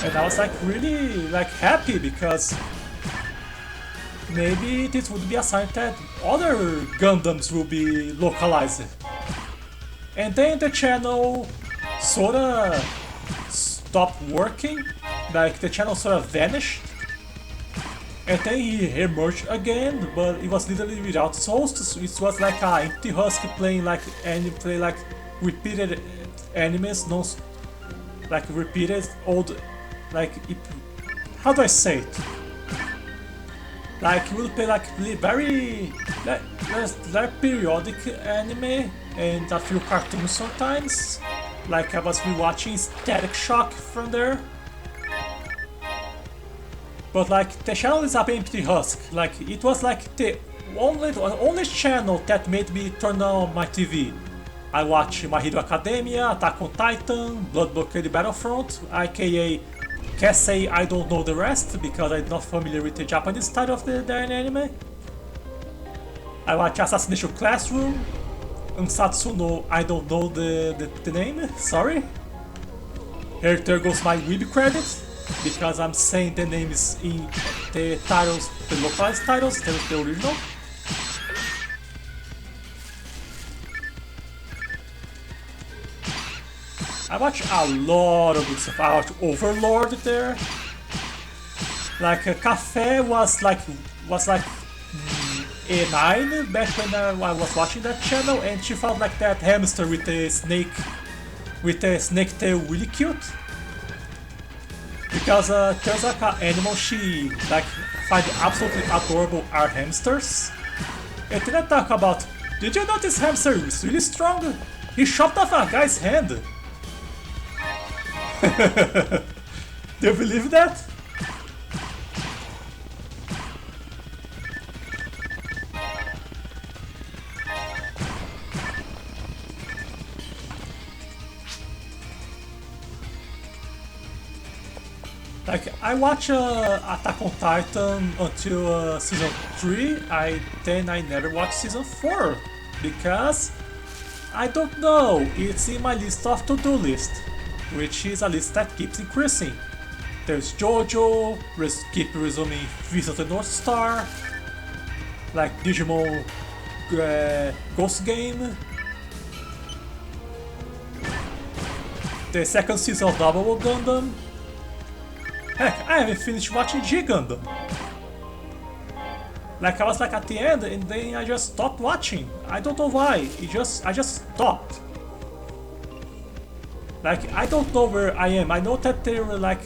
Speaker 1: and I was like really like happy because maybe this would be a sign that other Gundams will be localized. And then the channel sorta stopped working, like the channel sorta vanished. And then he emerged again, but it was literally without its host. It was like a empty husk playing like repeated animes, like repeated old, like how do I say it? Like, we'll play like very periodic anime and a few cartoons sometimes. Like I was rewatching Static Shock from there. But like the channel is an empty husk. Like it was like the only channel that made me turn on my TV. I watch My Hero Academia, Attack on Titan, Blood Blockade Battlefront, aka can't say I don't know the rest because I'm not familiar with the Japanese style of the anime. I watch Assassination Classroom, Unsatsu no I don't know the name, sorry. There goes my Weeb credit because I'm saying the names in the titles, the localized titles, the original. I watch a lot of good stuff. I watch Overlord there. Like Cafe was like A9 back when I was watching that channel, and she found like that hamster with the snake tail really cute. Because there's like an animal she like find absolutely adorable are hamsters. And then I talk about Did you notice Hamster is really strong? He chopped off a guy's hand. Do you believe that? Like, I watched Attack on Titan until season 3, then I never watched season 4, because I don't know, it's in my list of to-do list, which is a list that keeps increasing. There's JoJo, keep resuming Visit the North Star, like Digimon Ghost Game, the second season of Double Gundam. Heck, I haven't finished watching G Gundam. Like, I was like at the end and then I just stopped watching. I don't know why. I just stopped. Like, I don't know where I am. I know that they were like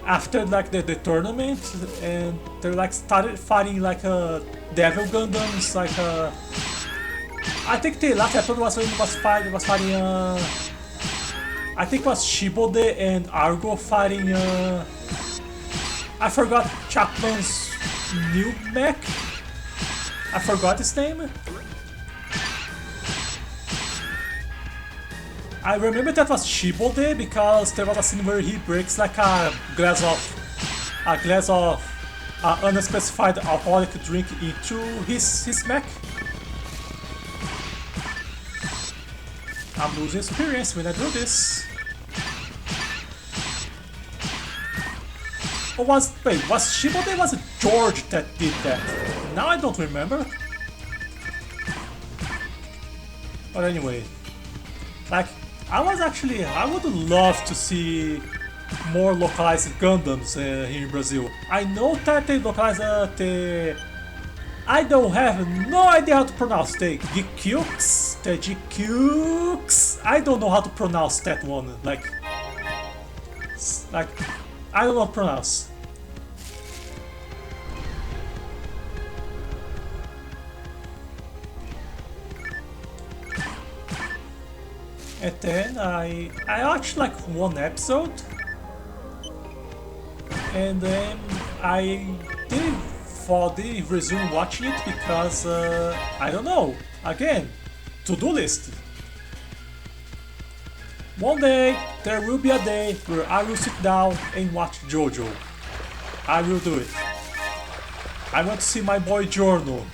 Speaker 1: after like the tournament, and they like started fighting like Devil Gundams. Like I think the last episode was when it was fighting. I think it was Shibode and Argo fighting, I forgot Chapman's new mech. I forgot his name. I remember that was Shibode because there was a scene where he breaks like a glass of unspecified alcoholic drink into his mech. I'm losing experience when I do this. Or was Shibode? Was it George that did that? Now I don't remember. But anyway, like I would love to see more localized Gundams here in Brazil. I know that they localize I don't have no idea how to pronounce the Gikukes. I don't know how to pronounce that one. Like I don't know how to pronounce. And then I watched like one episode, and then I didn't resume watching it because I don't know. Again, to-do list. One day there will be a day where I will sit down and watch JoJo. I will do it. I want to see my boy Giorno.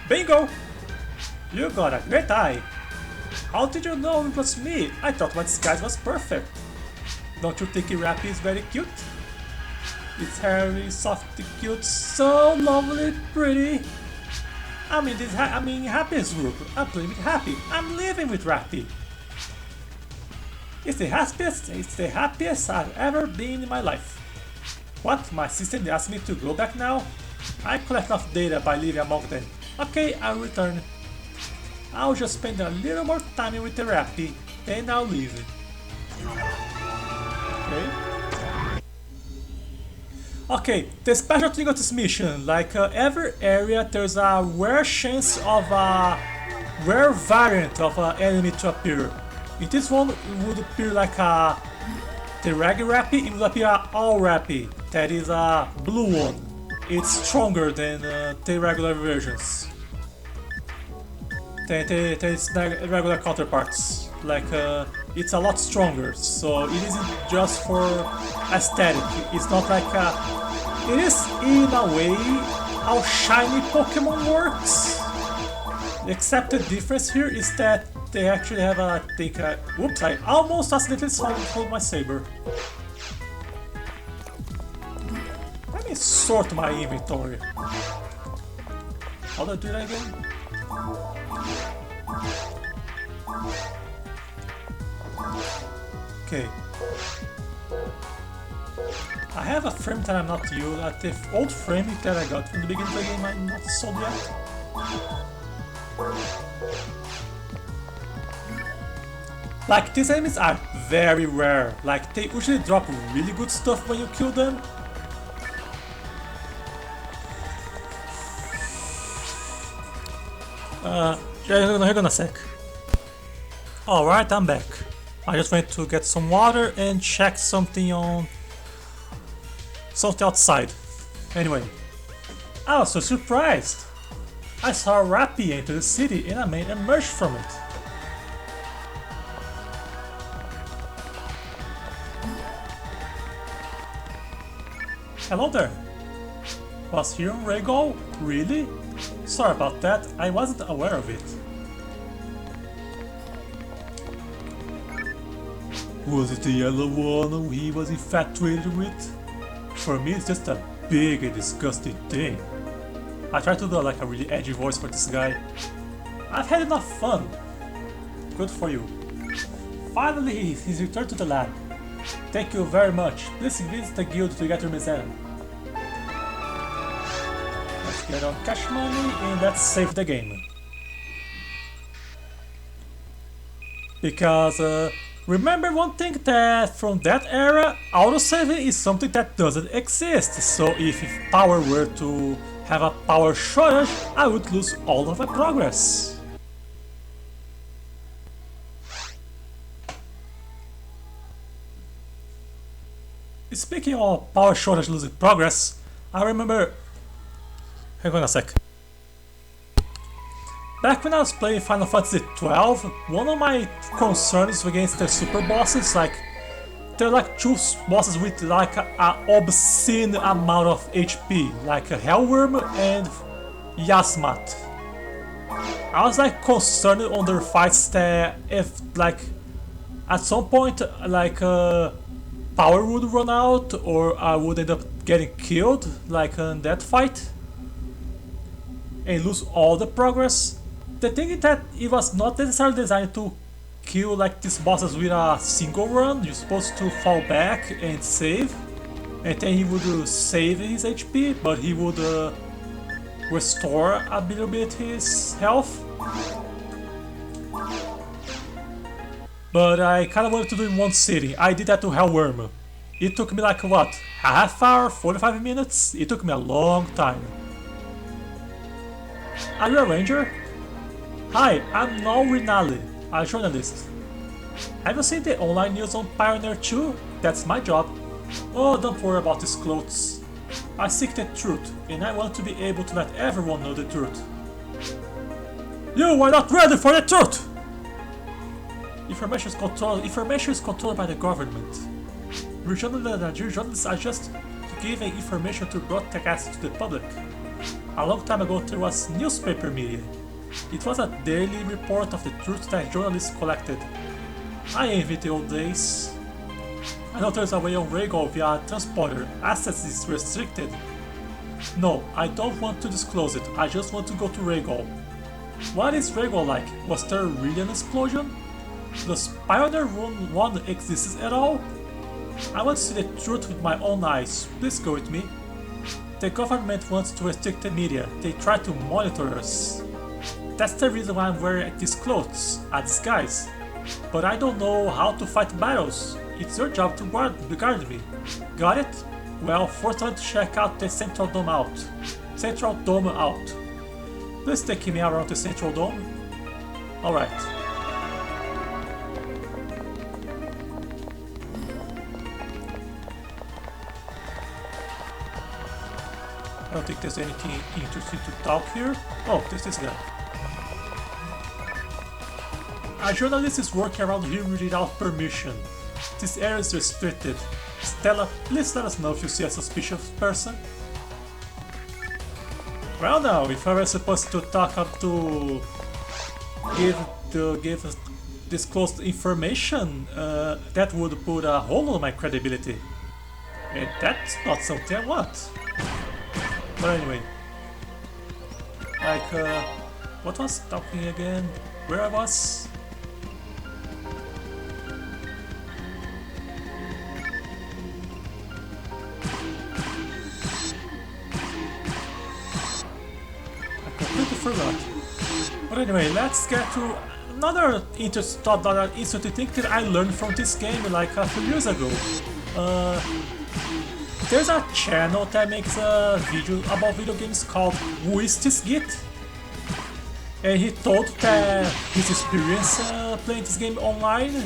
Speaker 1: Bingo! You got a great eye. How did you know it was me? I thought my disguise was perfect. Don't you think Rappy is very cute? It's hairy, soft, cute, so lovely, pretty. I'm in Happy's group. I'm playing with Happy. I'm living with Rappy. It's the happiest I've ever been in my life. What? My assistant asked me to go back now? I collect enough data by living among them. Okay, I'll return. I'll just spend a little more time with the Rappy, then I'll leave. Okay, the special thing of this mission, like every area there's a rare chance of a rare variant of an enemy to appear. In this one it would appear like the regular Rappy, it would appear all Rappy, that is a blue one. It's stronger than the regular versions. Than its regular counterparts. Like, it's a lot stronger, so it isn't just for aesthetic. It's not like it is in a way how shiny Pokemon works. Except the difference here is that they actually have a thing. Whoops! I almost accidentally sold my saber. Let me sort my inventory. How do I do that again? Okay. I have a frame that I'm not using. The old frame that I got from the beginning of the game I'm not sold yet. Like, these enemies are very rare. Like, they usually drop really good stuff when you kill them. Hang on a sec. Alright, I'm back. I just went to get some water and check something outside. Anyway, I was so surprised. I saw Rappy enter the city and a man emerged from it. Hello there. Was here on Regal? Really? Sorry about that, I wasn't aware of it. Was it the yellow one he was infatuated with? For me, it's just a big and disgusting thing. I tried to do like a really edgy voice for this guy. I've had enough fun. Good for you. Finally, he's returned to the lab. Thank you very much. Please visit the guild to get your museum. Let's get our cash money and let's save the game. Because remember one thing, that from that era, autosaving is something that doesn't exist. So if power were to have a power shortage, I would lose all of my progress. Speaking of power shortage losing progress, I remember... Hang on a sec. Back when I was playing Final Fantasy XII, one of my concerns against the super bosses, like, there are like two bosses with like an obscene amount of HP, like a Hellworm and Yasmat. I was like concerned on their fights that if like at some point like power would run out or I would end up getting killed like in that fight and lose all the progress. The thing is that it was not necessarily designed to kill like these bosses with a single run. You're supposed to fall back and save, and then he would save his HP, but he would restore a little bit his health. But I kinda wanted to do it in one sitting. I did that to Hellworm. It took me like what? Half hour? 45 minutes? It took me a long time. Are you a ranger? Hi, I'm Noel Rinaldi, a journalist. Have you seen the online news on Pioneer 2? That's my job. Oh, don't worry about these clothes. I seek the truth, and I want to be able to let everyone know the truth. You are not ready for the truth! Information is controlled by the government. Your journalists are just giving information to broadcast to the public. A long time ago there was newspaper media. It was a daily report of the truth that journalists collected. I envy the old days. I know there's a way on Regal via a transporter. Access is restricted. No, I don't want to disclose it. I just want to go to Regal. What is Regal like? Was there really an explosion? Does Pioneer 1 exist at all? I want to see the truth with my own eyes. Please go with me. The government wants to restrict the media. They try to monitor us. That's the reason why I'm wearing these clothes, a disguise. But I don't know how to fight battles. It's your job to guard me. Got it? Well, first I want to check out the Central Dome out. Central Dome out. Please take me around the Central Dome. Alright. I don't think there's anything interesting to talk here. Oh, there's this guy. A journalist is working around here without permission. This area is restricted. Stella, please let us know if you see a suspicious person. Well now, if I were supposed to talk up to give disclosed information, that would put a hole on my credibility. And that's not something I want. But anyway, like, what was talking again? Where I was? I completely forgot. But anyway, let's get to another interesting thing that I learned from this game like a few years ago. There's a channel that makes a video about video games called Who Is This Git? And he told that his experience playing this game online.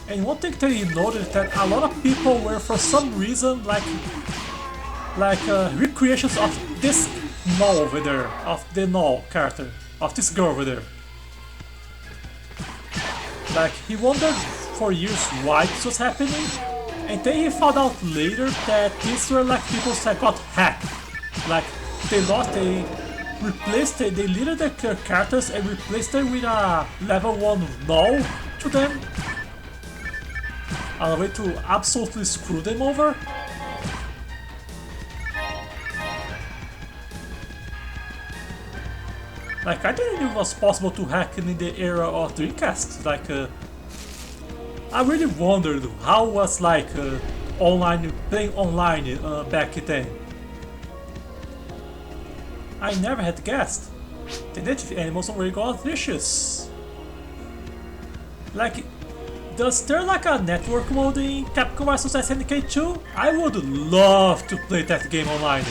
Speaker 1: And one thing that he noticed that a lot of people were for some reason like recreations of this Null over there, of the Null character, of this girl over there. Like he wondered for years why this was happening, and then he found out later that these were like people that got hacked. Like they deleted their characters and replaced them with a level 1 Null to them. A way to absolutely screw them over. Like I didn't know it was possible to hack in the era of Dreamcast. Like I really wondered how it was like playing online back then. I never had guessed. The native animals already got vicious. Like, does there like a network mode in Capcom vs SNK 2? I would love to play that game online.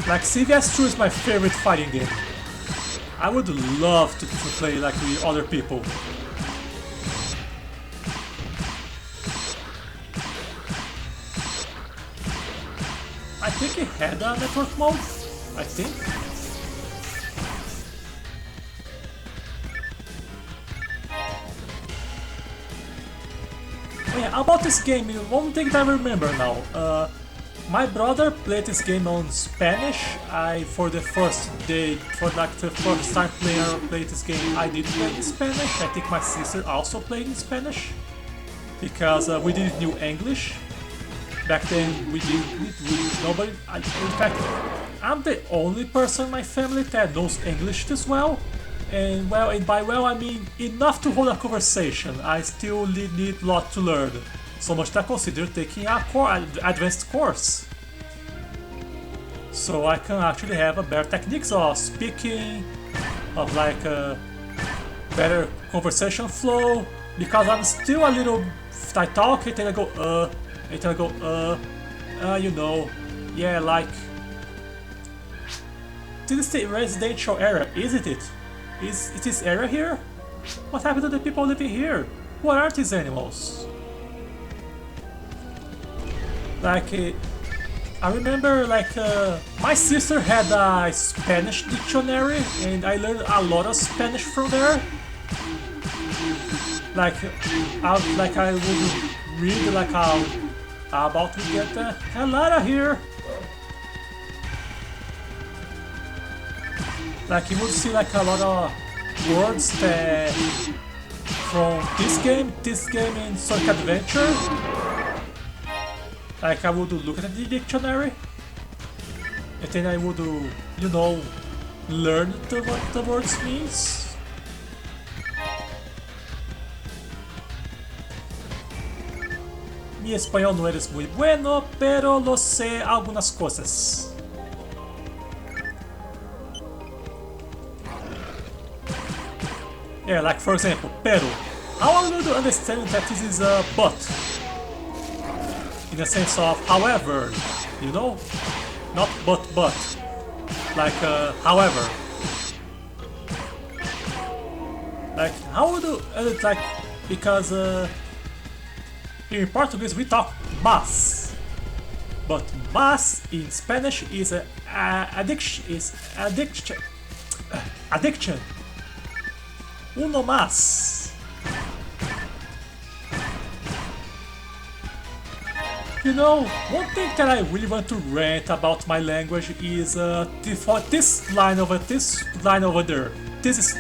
Speaker 1: Like CVS2 is my favorite fighting game. I would love to play like with other people. I think it had a network mode. I think. Oh yeah, about this game, one thing that I remember now. My brother played this game on Spanish. For the first time played this game, I did play in Spanish. I think my sister also played in Spanish because we didn't know English. Back then, nobody. In fact, I'm the only person in my family that knows English this well. And by well I mean enough to hold a conversation. I still need a lot to learn. So much that I consider taking a advanced course. So I can actually have a better techniques of speaking, of like a better conversation flow, because I'm still a little, I talk and then I go and then I go you know, yeah, like this is the residential area, isn't it? Is this area here? What happened to the people living here? What are these animals? Like, I remember like my sister had a Spanish dictionary and I learned a lot of Spanish from there. Like, I would read like how about to get the hell out of here. Like you would see like a lot of words that from this game in Sonic Adventure. Like I would look at the dictionary and then I would, you know, learn what the words means. Mi español no eres muy bueno, pero lo sé algunas cosas. Yeah, like for example, pero. How would you understand that this is a but? In the sense of however, you know? Not but. Like however. Like how would you like, because here in Portuguese we talk mas. But mas in Spanish is addiction. Uno más. You know, one thing that I really want to rant about my language is this line over there. This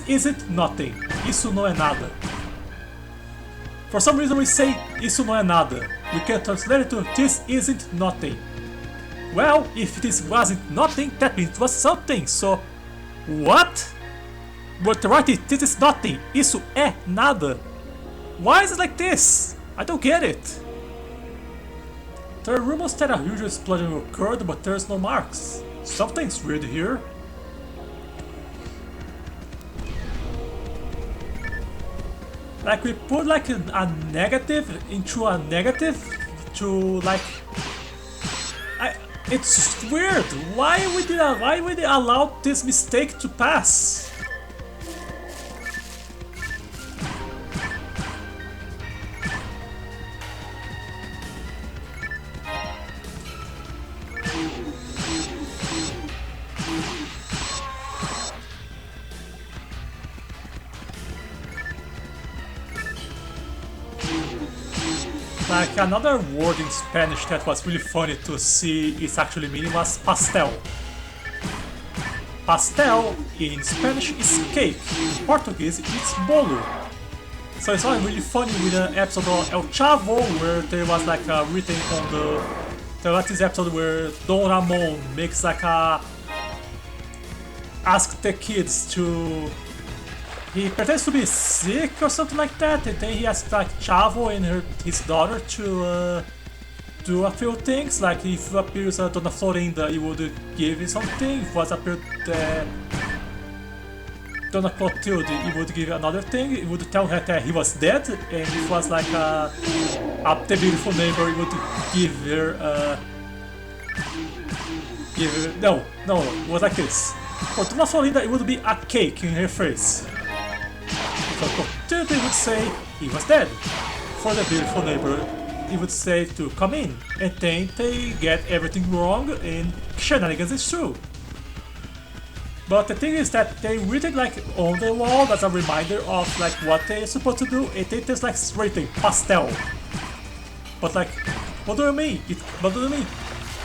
Speaker 1: isn't nothing. Isso não é nada. For some reason we say isso não é nada. We can translate it to this isn't nothing. Well, if this wasn't nothing, that means it was something. So, what? But right, this is nothing. Isso é nada. Why is it like this? I don't get it. There are rumors that a huge explosion occurred, but there's no marks. Something's weird here. Like we put like a negative into a negative to like. It's weird. Why would they allow this mistake to pass? Like another word in Spanish that was really funny to see its actually meaning was pastel. Pastel in Spanish is cake, in Portuguese it's bolo. So it's all really funny with an episode of El Chavo where there was like written on there was this episode where Don Ramon makes like a ask the kids to. He pretends to be sick or something like that, and then he asks like Chavo and his daughter to do a few things. Like if appears Dona Florinda, he would give him something. If was appeared Dona Clotilde, he would give another thing. He would tell her that he was dead, and if it was like the beautiful neighbor, he would give her no, it was like this. For Dona Florinda, it would be a cake in her face. So Clotilde would say he was dead. For the beautiful neighbor, he would say to come in, and then they get everything wrong and shenanigans is true. But the thing is that they read it like on the wall as a reminder of like what they're supposed to do, and they just like written pastel. But like, what do you mean? What do you mean?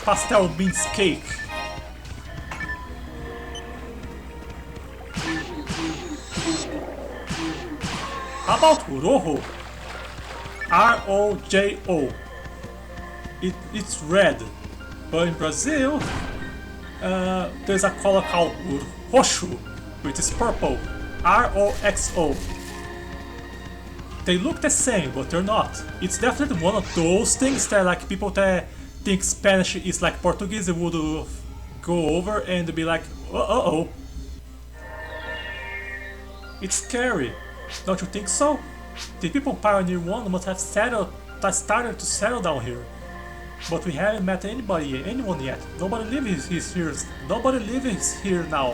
Speaker 1: Pastel means cake. How about rojo? R-O-J-O. It's red, but in Brazil, there's a color called roxo, which is purple. R-O-X-O. They look the same, but they're not. It's definitely one of those things that like people that think Spanish is like Portuguese would go over and be like, uh-oh. It's scary. Don't you think so? The people in Pioneer 1 must have started to settle down here. But we haven't met anyone yet. Nobody lives here. Nobody lives here now.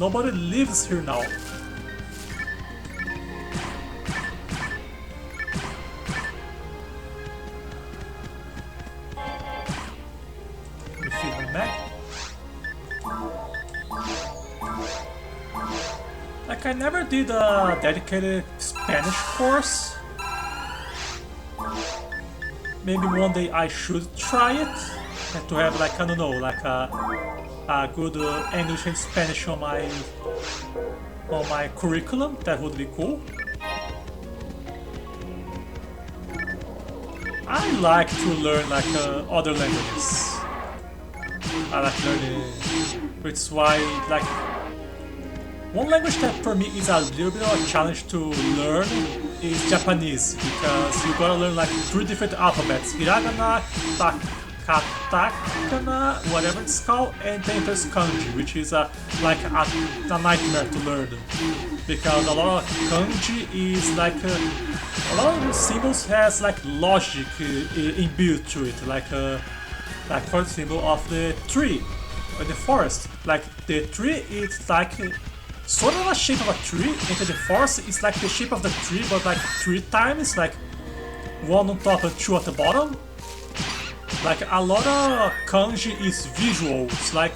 Speaker 1: Nobody lives here now. Let me feed my Mac. Like I never did a dedicated Spanish course. Maybe one day I should try it, and to have like I don't know, like a good English and Spanish on my curriculum. That would be cool. I like to learn like other languages. I like learning, which is why like. One language that for me is a little bit of a challenge to learn is Japanese, because you gotta learn like 3 different alphabets: hiragana, katakana, whatever it's called, and then there's kanji, which is like a nightmare to learn, because a lot of kanji is like a lot of the symbols has like logic inbuilt to it, like for the symbol of the tree or the forest. Like the tree is like sort of a shape of a tree, and the forest is like the shape of the tree, but like 3 times, like 1 on top and 2 at the bottom. Like a lot of kanji is visual. It's like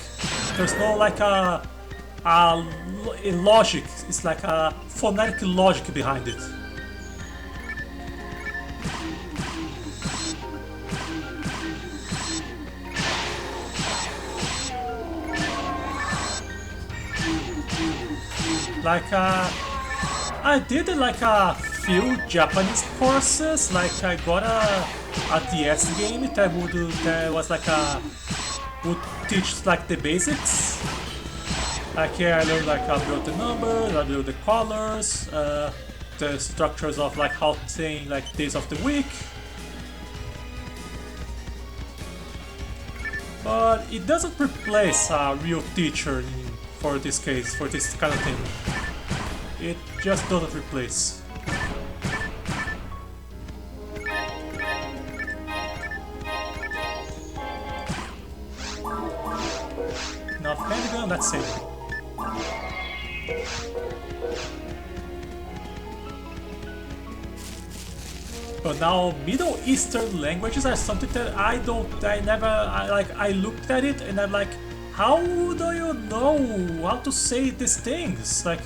Speaker 1: there's no like a logic. It's like a phonetic logic behind it. Like I did like a few Japanese courses. Like I got a DS game that was like would teach like the basics. Like here I learned like how to build the numbers, how to build the colors, the structures of like how to say like days of the week. But it doesn't replace a real teacher for this case, for this kind of thing. It just doesn't replace. handgun, that's it. But now, Middle Eastern languages are something that I looked at it and I'm like, how do you know how to say these things? Like,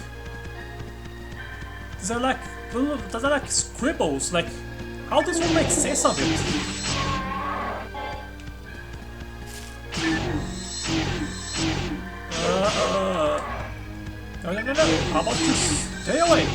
Speaker 1: those are like scribbles. Like, how does one make sense of it? No. How about you stay away?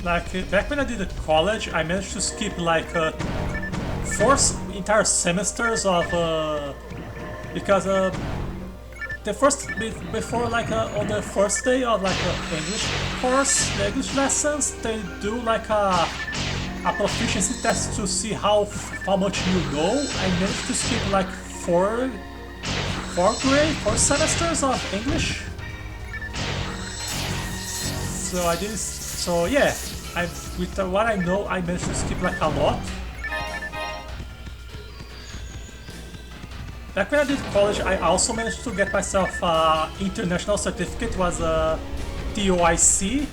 Speaker 1: Like, back when I did college, I managed to skip like 4 entire semesters of because the first before like on the first day of like English course, the English lessons, they do like a proficiency test to see how much you know. I managed to skip like 4 semesters of English. So I did. So yeah, with what I know, I managed to skip like a lot. Back when I did college, I also managed to get myself an international certificate. It was a TOIC,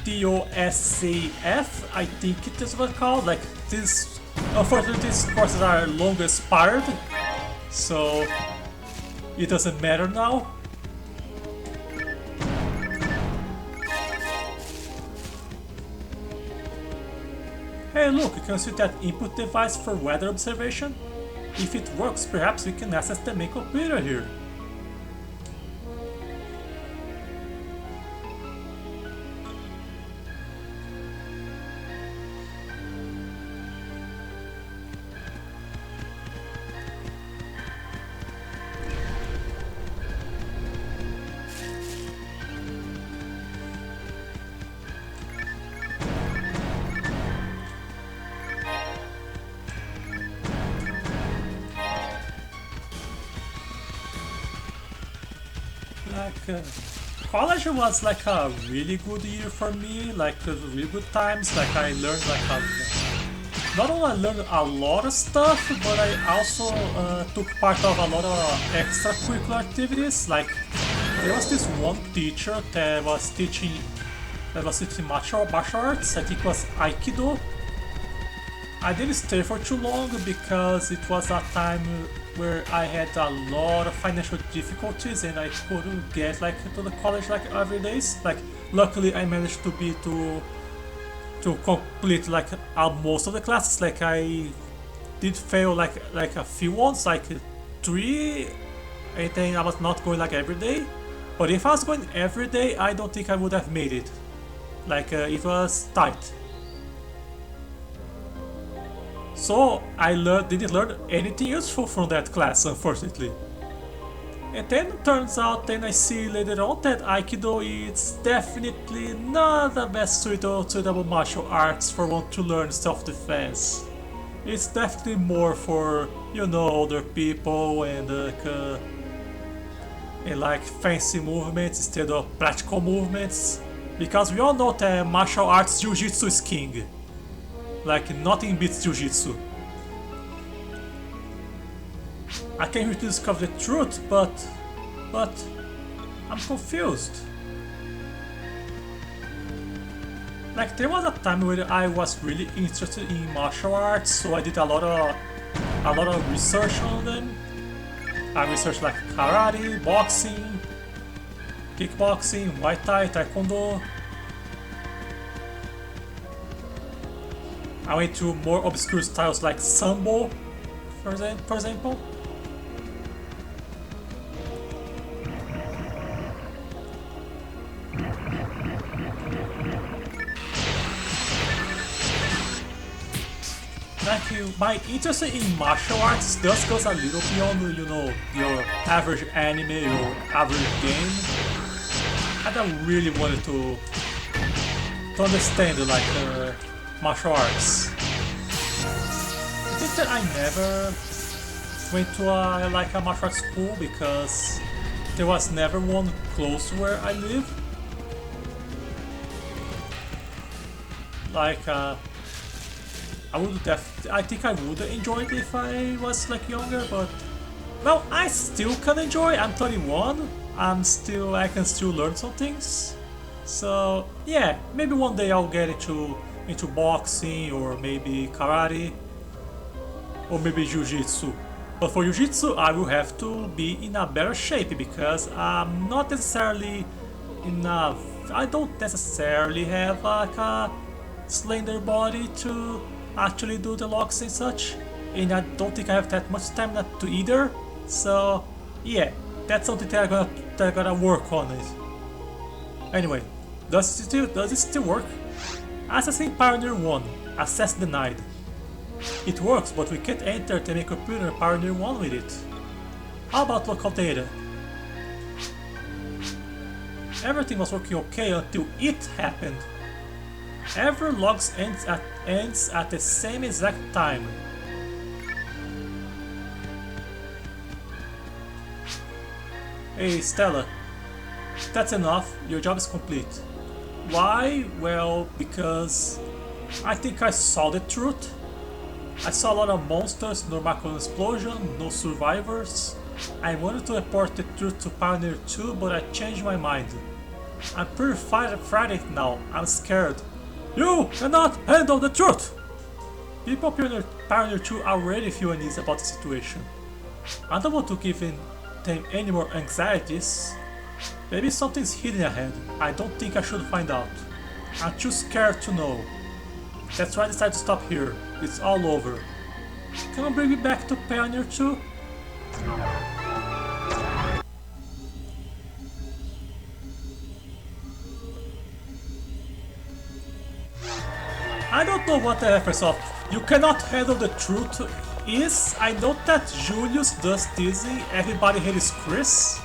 Speaker 1: TOSCF, I think it is what it's called. Like this, unfortunately, these courses are long expired, so it doesn't matter now. Hey look, you can see that input device for weather observation? If it works, perhaps we can access the main computer here. College was like a really good year for me, like really good times. Like I learned not only I learned a lot of stuff, but I also took part of a lot of extracurricular activities. Like there was this one teacher that was teaching martial arts. I think it was Aikido. I didn't stay for too long because it was a time where I had a lot of financial difficulties and I couldn't get like to the college like every day. Like luckily I managed to complete like most of the classes. Like I did fail like a few ones, like 3, and then I was not going like every day. But if I was going every day, I don't think I would have made it. Like it was tight. So I didn't learn anything useful from that class, unfortunately. And then it turns out, then I see later on that Aikido is definitely not the best suitable martial arts for one to learn self-defense. It's definitely more for, you know, older people and like fancy movements instead of practical movements. Because we all know that martial arts jiu-jitsu is king. Like nothing beats jiu-jitsu. I came here to discover the truth, but I'm confused. Like there was a time where I was really interested in martial arts, so I did a lot of research on them. I researched like karate, boxing, kickboxing, Muay Thai, Taekwondo. I went to more obscure styles like Sambo, for example. Like my interest in martial arts just goes a little beyond, you know, your average anime or average game. And I really wanted to to understand like martial arts. I think that I never went to a martial arts school because there was never one close to where I live. Like I think I would enjoy it if I was like younger, but well, I still can enjoy. I'm 31. I can still learn some things. So yeah, maybe one day I'll get into boxing or maybe karate or maybe jiu-jitsu. But for jiu-jitsu, I will have to be in a better shape because I'm not necessarily enough. I don't necessarily have like a slender body to actually do the locks and such, and I don't think I have that much stamina to either. So yeah, that's something that I gotta work on it. Anyway, does it still work? Assassin Pioneer 1, access denied. It works, but we can't enter the main computer Pioneer 1 with it. How about local data? Everything was working okay until it happened. Every log ends at the same exact time. Hey Stella, that's enough, your job is complete. Why? Well, because I think I saw the truth. I saw a lot of monsters, no macro explosion, no survivors. I wanted to report the truth to Pioneer 2, but I changed my mind. I'm pretty frightened now, I'm scared. You cannot handle the truth! People Pioneer 2 already feel uneasy about the situation. I don't want to give them any more anxieties. Maybe something's hidden ahead. I don't think I should find out. I'm too scared to know. That's why I decided to stop here. It's all over. Can you bring me back to Pioneer 2? I don't know what the reference of "you cannot handle the truth" is. I know that Julius does this in Everybody Hates Chris.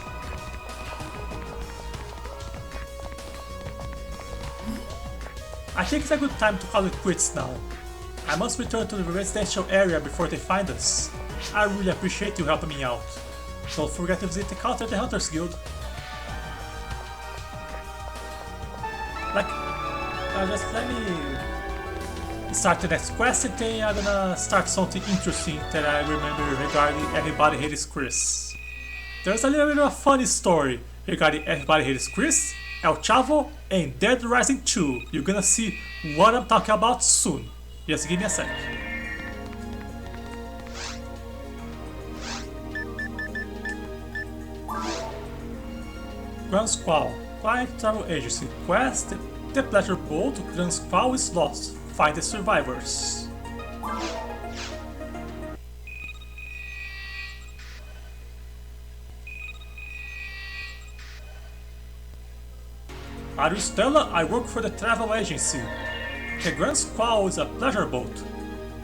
Speaker 1: I think it's a good time to call it quits now. I must return to the residential area before they find us. I really appreciate you helping me out. Don't forget to visit the counter at the Hunters Guild. Just let me start the next quest and then I'm gonna start something interesting that I remember regarding Everybody Hates Chris. There's a little bit of a funny story regarding Everybody Hates Chris, El Chavo, and Dead Rising 2. You're gonna see what I'm talking about soon. Just give me a sec. Grand Squall, Quiet Travel Agency. Quest: The Pleasure Boat, Grand Squall is lost. Find the survivors. Are you Stella? I work for the travel agency. The Grand Squall is a pleasure boat.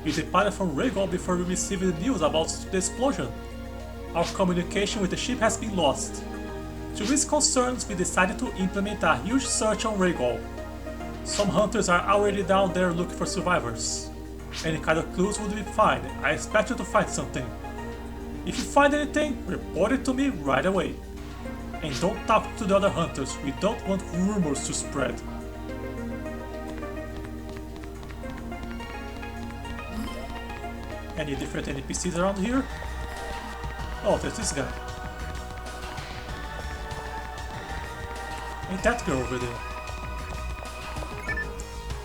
Speaker 1: We departed from Regal before we received the news about the explosion. Our communication with the ship has been lost. To ease concerns, we decided to implement a huge search on Regal. Some hunters are already down there looking for survivors. Any kind of clues would be fine. I expect you to find something. If you find anything, report it to me right away. And don't talk to the other hunters, we don't want rumors to spread. Any different NPCs around here? Oh, there's this guy. And that girl over there.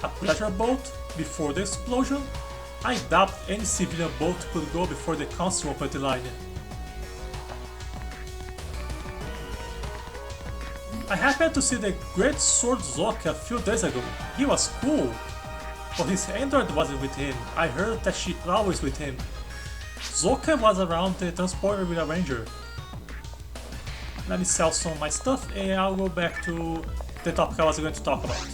Speaker 1: A pleasure boat before the explosion? I doubt any civilian boat could go before the council opened the line. I happened to see the Great Sword Zoka a few days ago. He was cool. But his android wasn't with him. I heard that she's always with him. Zoka was around the transporter with a ranger. Let me sell some of my stuff and I'll go back to the topic I was going to talk about.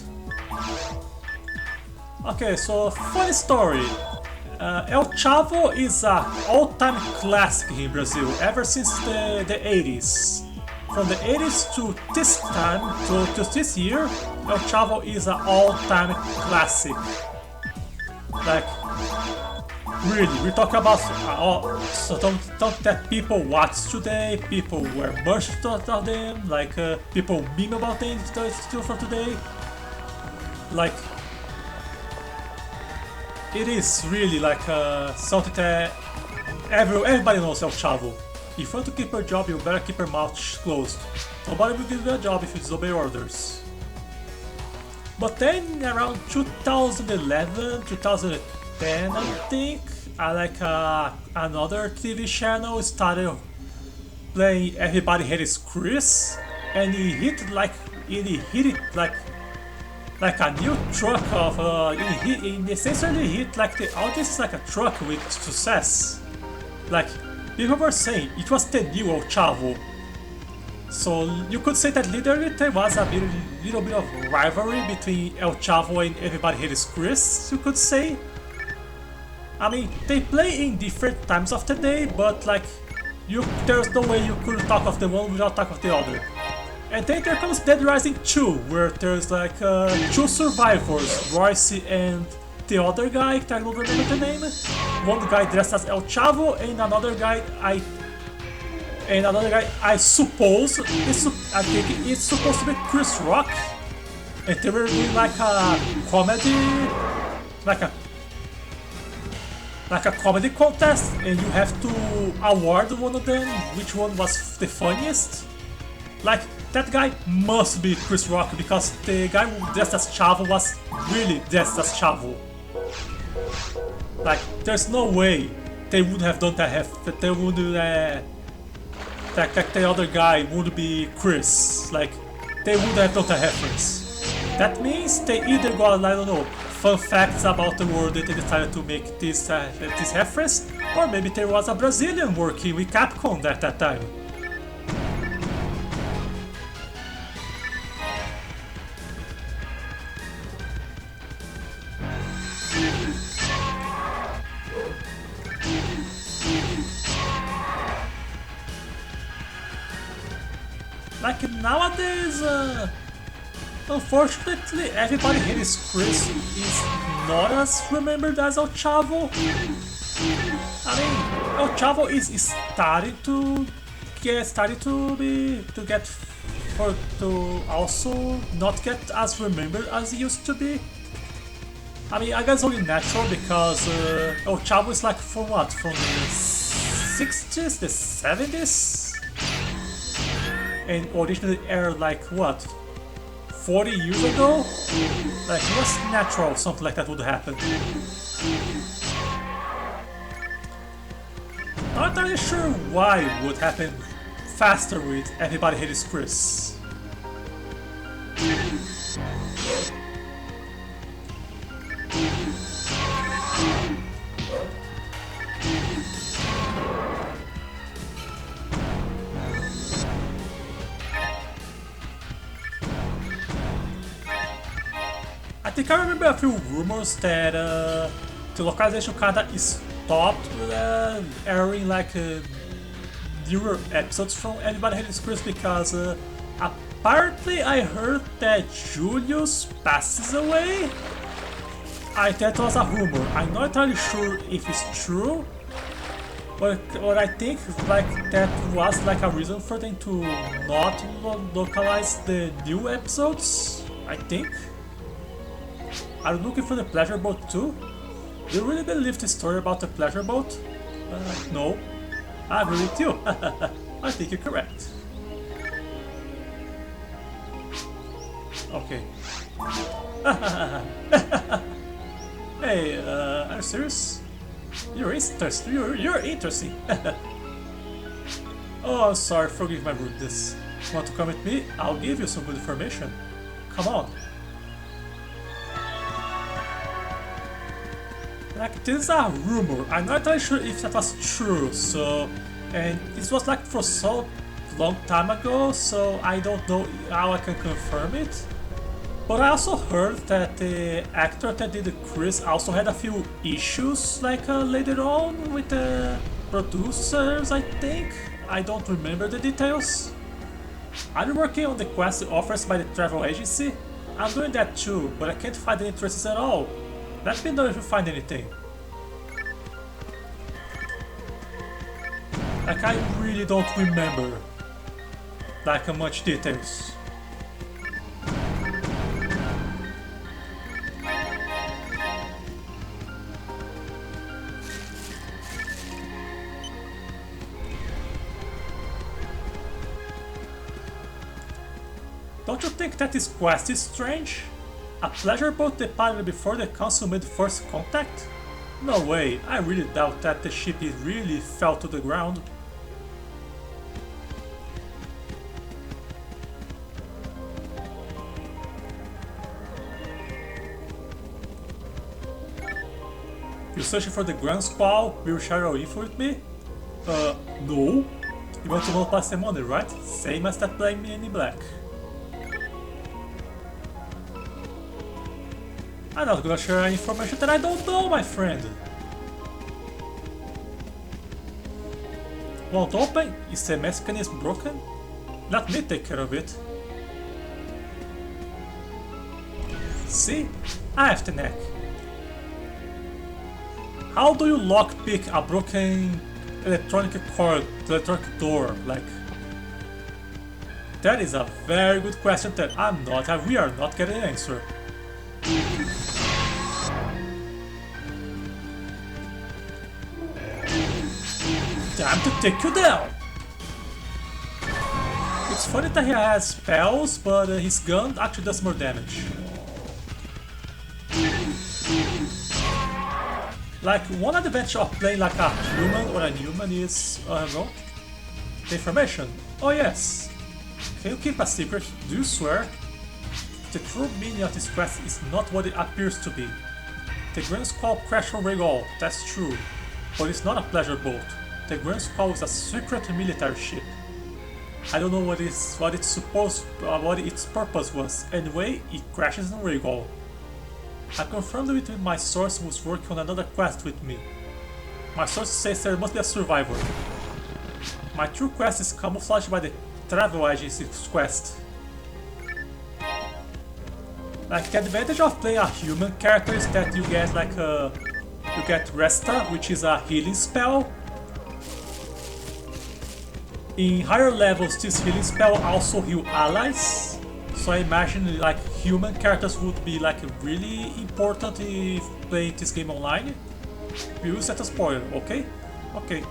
Speaker 1: Okay, so funny story. El Chavo is an all-time classic in Brazil ever since the 80s. from the 80s to this time, to this year, El Chavo is an all-time classic. Like, really, we talk about stuff that people watch today, people wear merch of them, like people meme about them still from today. Like, it is really like something that everybody knows El Chavo. If you want to keep your job, you better keep your mouth closed. Nobody will give you a job if you disobey orders. But then around 2011, 2010, I think, another TV channel started playing Everybody Hates Chris, and he hit it like a new truck of it essentially hit like the audience like a truck with success. Like, people were saying it was the new El Chavo. So you could say that literally there was a little bit of rivalry between El Chavo and Everybody Hates Chris, you could say. I mean, they play in different times of the day, but like, there's no way you could talk of the one without talk of the other. And then there comes Dead Rising 2, where there's like two survivors, Royce and the other guy, I don't remember the name. One guy dressed as El Chavo, and another guy I suppose I think it's supposed to be Chris Rock. And they were doing like a comedy, like a comedy contest, and you have to award one of them, which one was the funniest. Like, that guy must be Chris Rock, because the guy who dressed as Chavo was really dressed as Chavo. Like, there's no way they would have done that. They would like the other guy would be Chris. Like, they would have done that reference. That means they either got, I don't know, fun facts about the world that they decided to make this reference, or maybe there was a Brazilian working with Capcom at that time. Like, nowadays, unfortunately, Everybody Hates Chris is not as remembered as El Chavo. I mean, El Chavo is starting to also not get as remembered as it used to be. I mean, I guess only natural, because El Chavo is like from what? From the 60s, the 70s? And originally aired like what? 40 years ago? Like, it was natural something like that would happen. Not entirely sure why it would happen faster with Everybody Hates Chris. I think I remember a few rumors that the localization kinda stopped airing like newer episodes from Everybody Hates Chris, because apparently I heard that Julius passes away. That was a rumor. I'm not entirely sure if it's true, but I think like that was like a reason for them to not localize the new episodes, I think. Are you looking for the pleasure boat too? Do you really believe the story about the pleasure boat? No. I agree with you. I think you're correct. Okay. Hey, are you serious? You're interesting. Oh, I'm sorry, forgive my rudeness. Want to come with me? I'll give you some good information. Come on. Like, this is a rumor. I'm not entirely sure if that was true, and this was like for so long time ago, so I don't know how I can confirm it. But I also heard that the actor that did Chris also had a few issues, like later on with the producers, I think. I don't remember the details. Are you working on the quest offers by the travel agency? I'm doing that too, but I can't find any traces at all. Let me know if you find anything. Like, I really don't remember like much details. Don't you think that this quest is strange? A pleasure boat departed before the council made first contact? No way, I really doubt that the ship really fell to the ground. You searching for the Grand Squall? Will you share your info with me? No. You want to know past the money, right? Same as that playing me in black. I'm not gonna share any information that I don't know, my friend. Won't open? Is the mechanism broken? Let me take care of it. See? I have the knack. How do you lockpick a broken electronic door? Like, that is a very good question that we are not getting an answer. Time to take you down! It's funny that he has spells, but his gun actually does more damage. Like, one advantage of playing like a human or a human is, the information. Oh yes! Can you keep a secret? Do you swear? The true meaning of this quest is not what it appears to be. The Grand Squall crashed on Regal, that's true. But it's not a pleasure boat. The Grand Squall is a secret military ship. I don't know what its purpose was. Anyway, it crashes on Regal. I confirmed it with my source who was working on another quest with me. My source says there must be a survivor. My true quest is camouflaged by the travel agency's quest. Like, the advantage of playing a human character is that you get like you get Resta, which is a healing spell. In higher levels, this healing spell also heal allies. So I imagine like human characters would be like really important if playing this game online. We will set a spoiler, okay? Okay.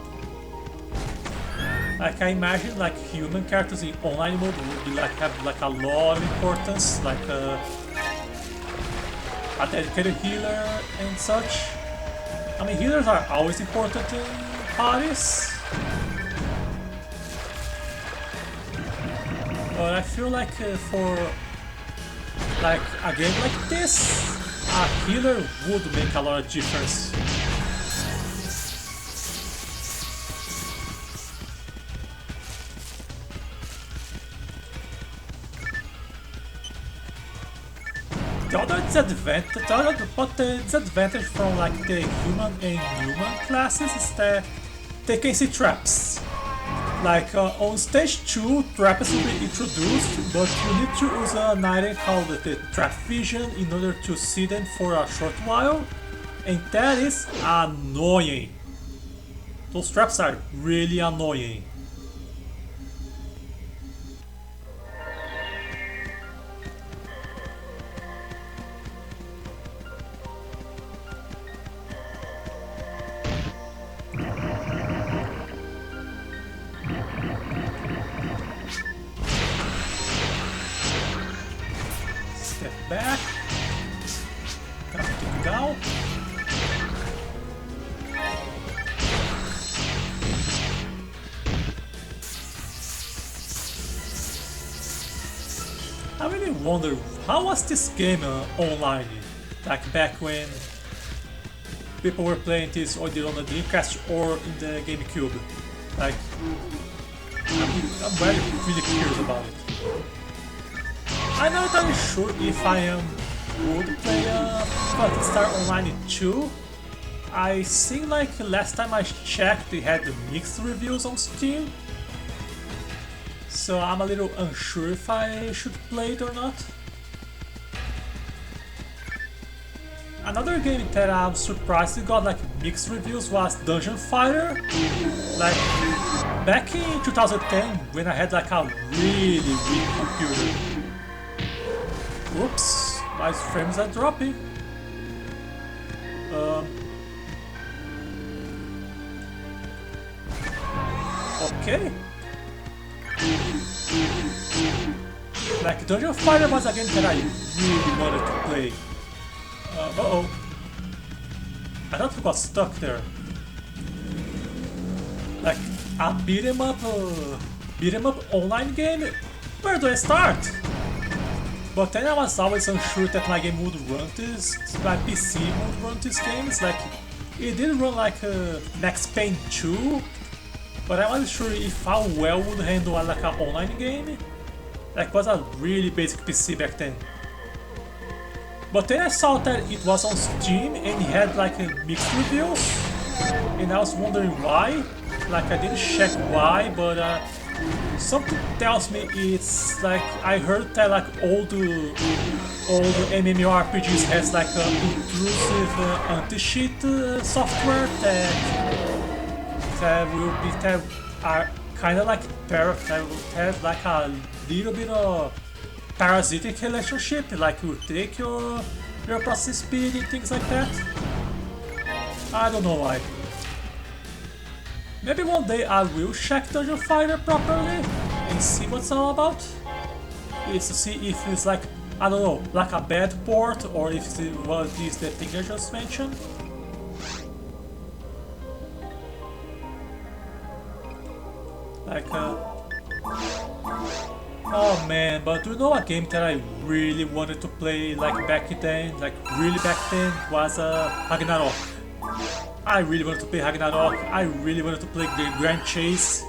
Speaker 1: Like, I imagine like human characters in online mode would be like have like a lot of importance, like a dedicated healer and such. I mean, healers are always important in parties. But I feel like for like a game like this, a healer would make a lot of difference. The disadvantage from like the human and human classes is that they can see traps. Like on stage 2, traps will be introduced, but you need to use an item called the trap vision in order to see them for a short while, and that is annoying. Those traps are really annoying. Back. Gotta take it down. I really wonder how was this game online, like back when people were playing this either on the Dreamcast or in the Gamecube. Like, I'm really curious about it. I'm not entirely sure if I would play Phantasy Online 2. I think like last time I checked they had mixed reviews on Steam. so I'm a little unsure if I should play it or not. Another game that I'm surprised it got like mixed reviews was Dungeon Fighter. Like back in 2010 when I had like a really weak computer. Oops, my frames are dropping. Okay. Like Dungeon Fighter was a game that I really wanted to play. Uh-oh. I thought it was stuck there. Like a beat 'em up online game? Where do I start? But then I was always unsure that my game would run this, my PC would run these games. Like it did run like Max Payne 2, but I wasn't sure if how well would handle like an online game. Like it was a really basic PC back then. But then I saw that it was on Steam and it had like mixed reviews, and I was wondering why. Like I didn't check why, but something tells me it's like I heard that like all the MMORPGs has like an intrusive anti-cheat software that are kind of like that have like a little bit of parasitic relationship, like will take your processing speed and things like that. I don't know why. Maybe one day I will check Dungeon Fighter properly and see what's it's all about. It's to see if it's like, I don't know, like a bad port or if it was the thing I just mentioned. Like oh man, but do you know a game that I really wanted to play like back then, like really back then, was Ragnarok. I really wanted to play Ragnarok, I really wanted to play Grand Chase.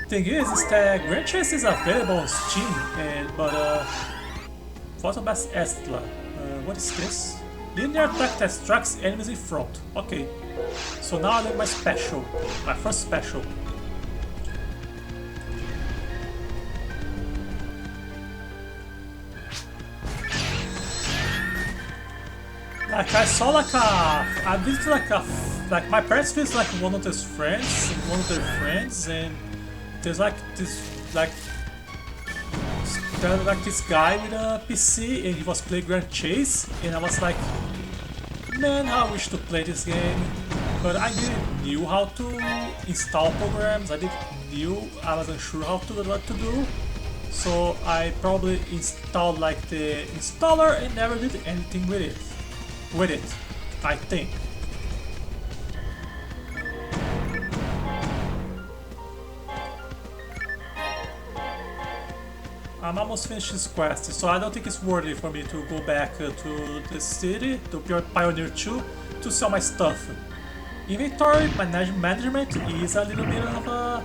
Speaker 1: Thing is that Grand Chase is available on Steam, but Phantasy Estla. What is this? Linear attack that strikes enemies in front. Okay, so now I need my special, my first special. Like I saw like I visited like my parents visit like one of their friends, and there's like this this guy with a PC and he was playing Grand Chase, and I was like, man, I wish to play this game, but I didn't knew how to install programs. I wasn't sure how to what to do, so I probably installed like the installer and never did anything with it. I think. I'm almost finished this quest, so I don't think it's worthy for me to go back to the city, to Pioneer 2, to sell my stuff. Inventory management is a little bit of a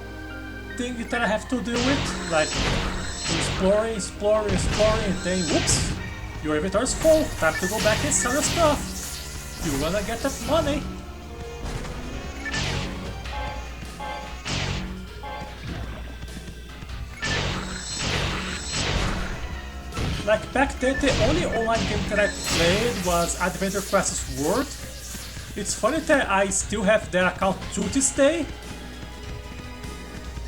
Speaker 1: thing that I have to deal with, like exploring, and then whoops! Your inventory is full, time to go back and sell your stuff. You wanna get that money. Like back then, the only online game that I played was Adventure Quest World. It's funny that I still have that account to this day.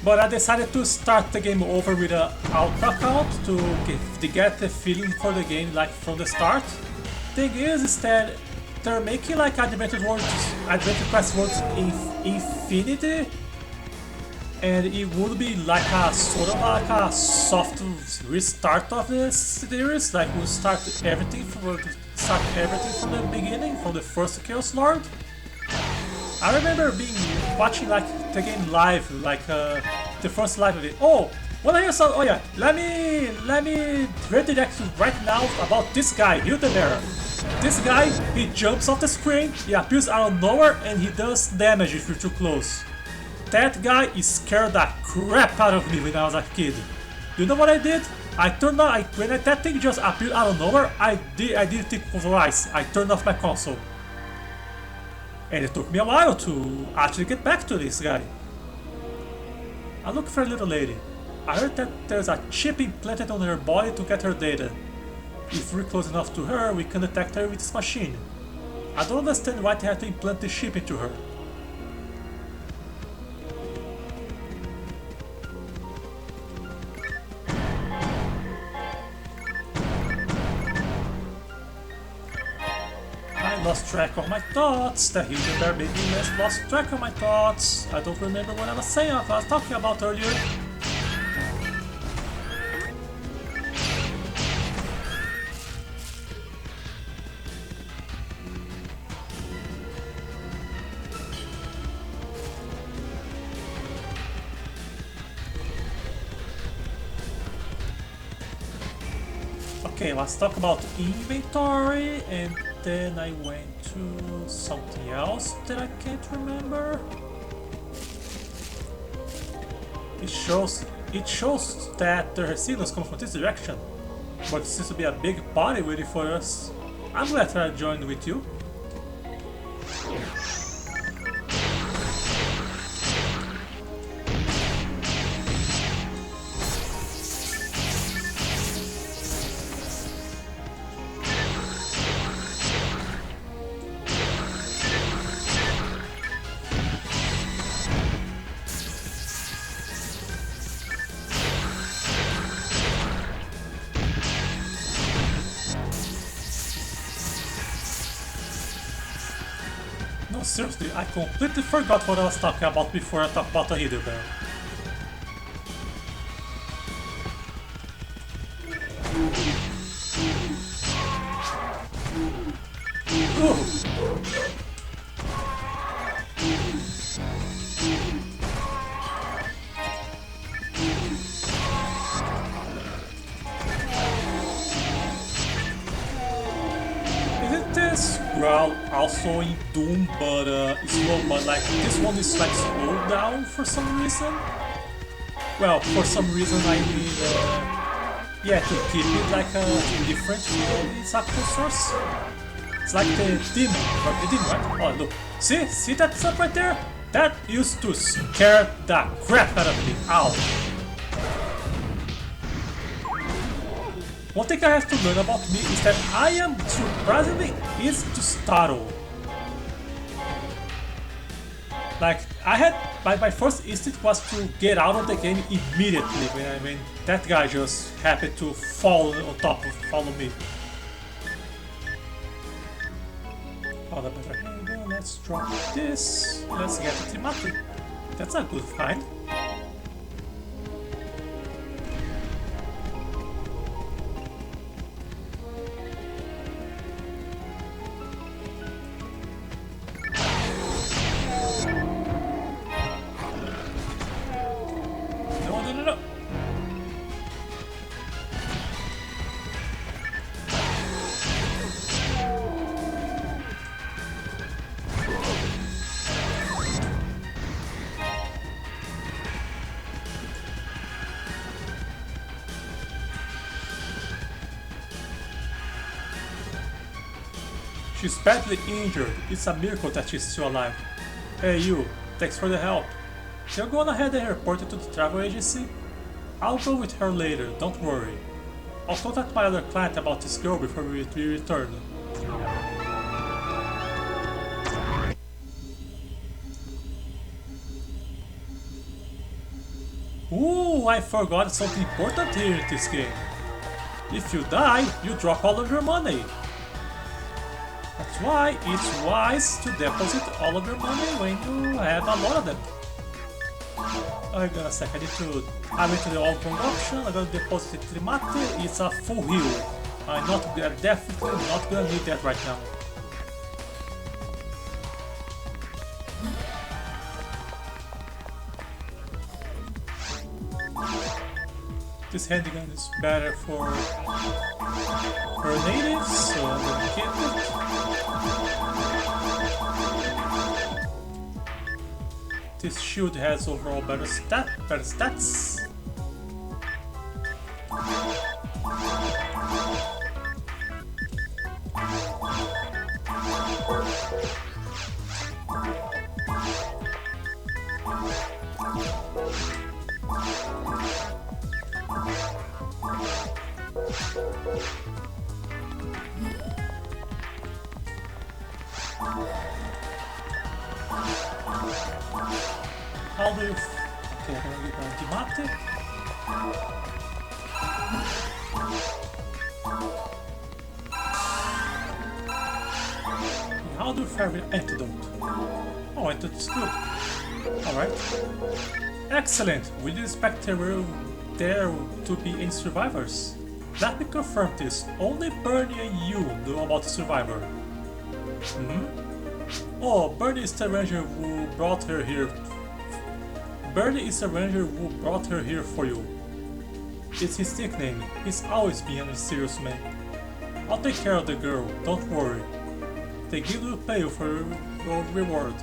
Speaker 1: But I decided to start the game over with an alt account to get the feeling for the game like from the start. Thing is that they're making like Adventure Quest Worlds in Infinity, and it would be like a sort of like a soft restart of the series. Like we'll start everything from the beginning, from the first Chaos Lord. I remember watching like the game live, like the first live of it. Oh, what are you so? Oh yeah, let me redirect you right now about this guy, Hildener. This guy, he jumps off the screen, he appears out of nowhere, and he does damage if you're too close. That guy scared the crap out of me when I was a kid. You know what I did? I turned on, when that thing just appeared out of nowhere, I didn't think twice. I turned off my console. And it took me a while to actually get back to this guy. I'm looking for a little lady. I heard that there's a chip implanted on her body to get her data. If we're close enough to her, we can detect her with this machine. I don't understand why they had to implant the chip into her. I lost track of my thoughts. The hidden bear baby lost track of my thoughts. I don't remember what I was saying, what I was talking about earlier. Okay, let's talk about inventory, and then I went to something else that I can't remember. It shows that the signals come from this direction, but it seems to be a big party waiting for us. I'm glad that I joined with you. No, seriously, I completely forgot what I was talking about before I talked about the hidden bear. Isn't this growl also in Doom, but slow, but like this one is like slowed down for some reason? Well, for some reason I mean, yeah, to keep it like a different from its actual source. It's like the demon, right? Oh look, see that stuff right there? That used to scare the crap out of me. Ow! One thing I have to learn about me is that I am surprisingly easy to startle. Like, my first instinct was to get out of the game immediately when that guy just happened to fall on top of follow me. Oh, the better angle. Let's drop this. Let's get the Timothy. That's a good find. No. She's badly injured. It's a miracle that she's still alive. Hey you, thanks for the help. You're going ahead and report it to the travel agency? I'll go with her later, don't worry. I'll contact my other client about this girl before we return. Ooh, I forgot something important here in this game. If you die, you drop all of your money. That's why it's wise to deposit all of your money when you have a lot of them. Hang on a sec, I went to the all-round option, I'm gonna deposit it to Trimate, it's a full heal. I'm definitely not gonna need that right now. This handgun is better for natives, so I'm gonna keep it. This shield has overall better stats. How do you... Okay, I'm gonna get Dimate. How do you fare with Antidote? Oh, Antidote is good. Alright. Excellent! We didn't expect there to be any survivors. Let me confirm this. Only Bernie and you know about the survivor. Oh, Bernie is the ranger who brought her here. Bernie is the ranger who brought her here for you. It's his nickname. He's always been a mysterious man. I'll take care of the girl, don't worry. The guild will pay you for your reward.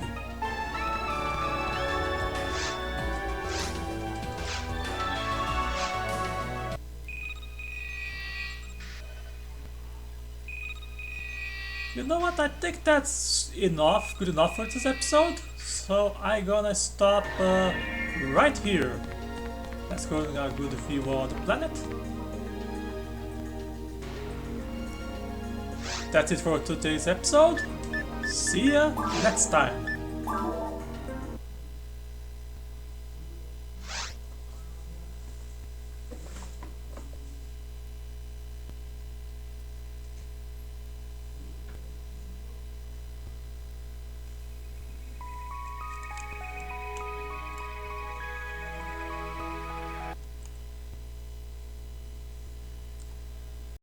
Speaker 1: You know what, I think that's enough, good enough for this episode. So I'm gonna stop right here. Let's go and get a good view of the planet. That's it for today's episode. See ya next time.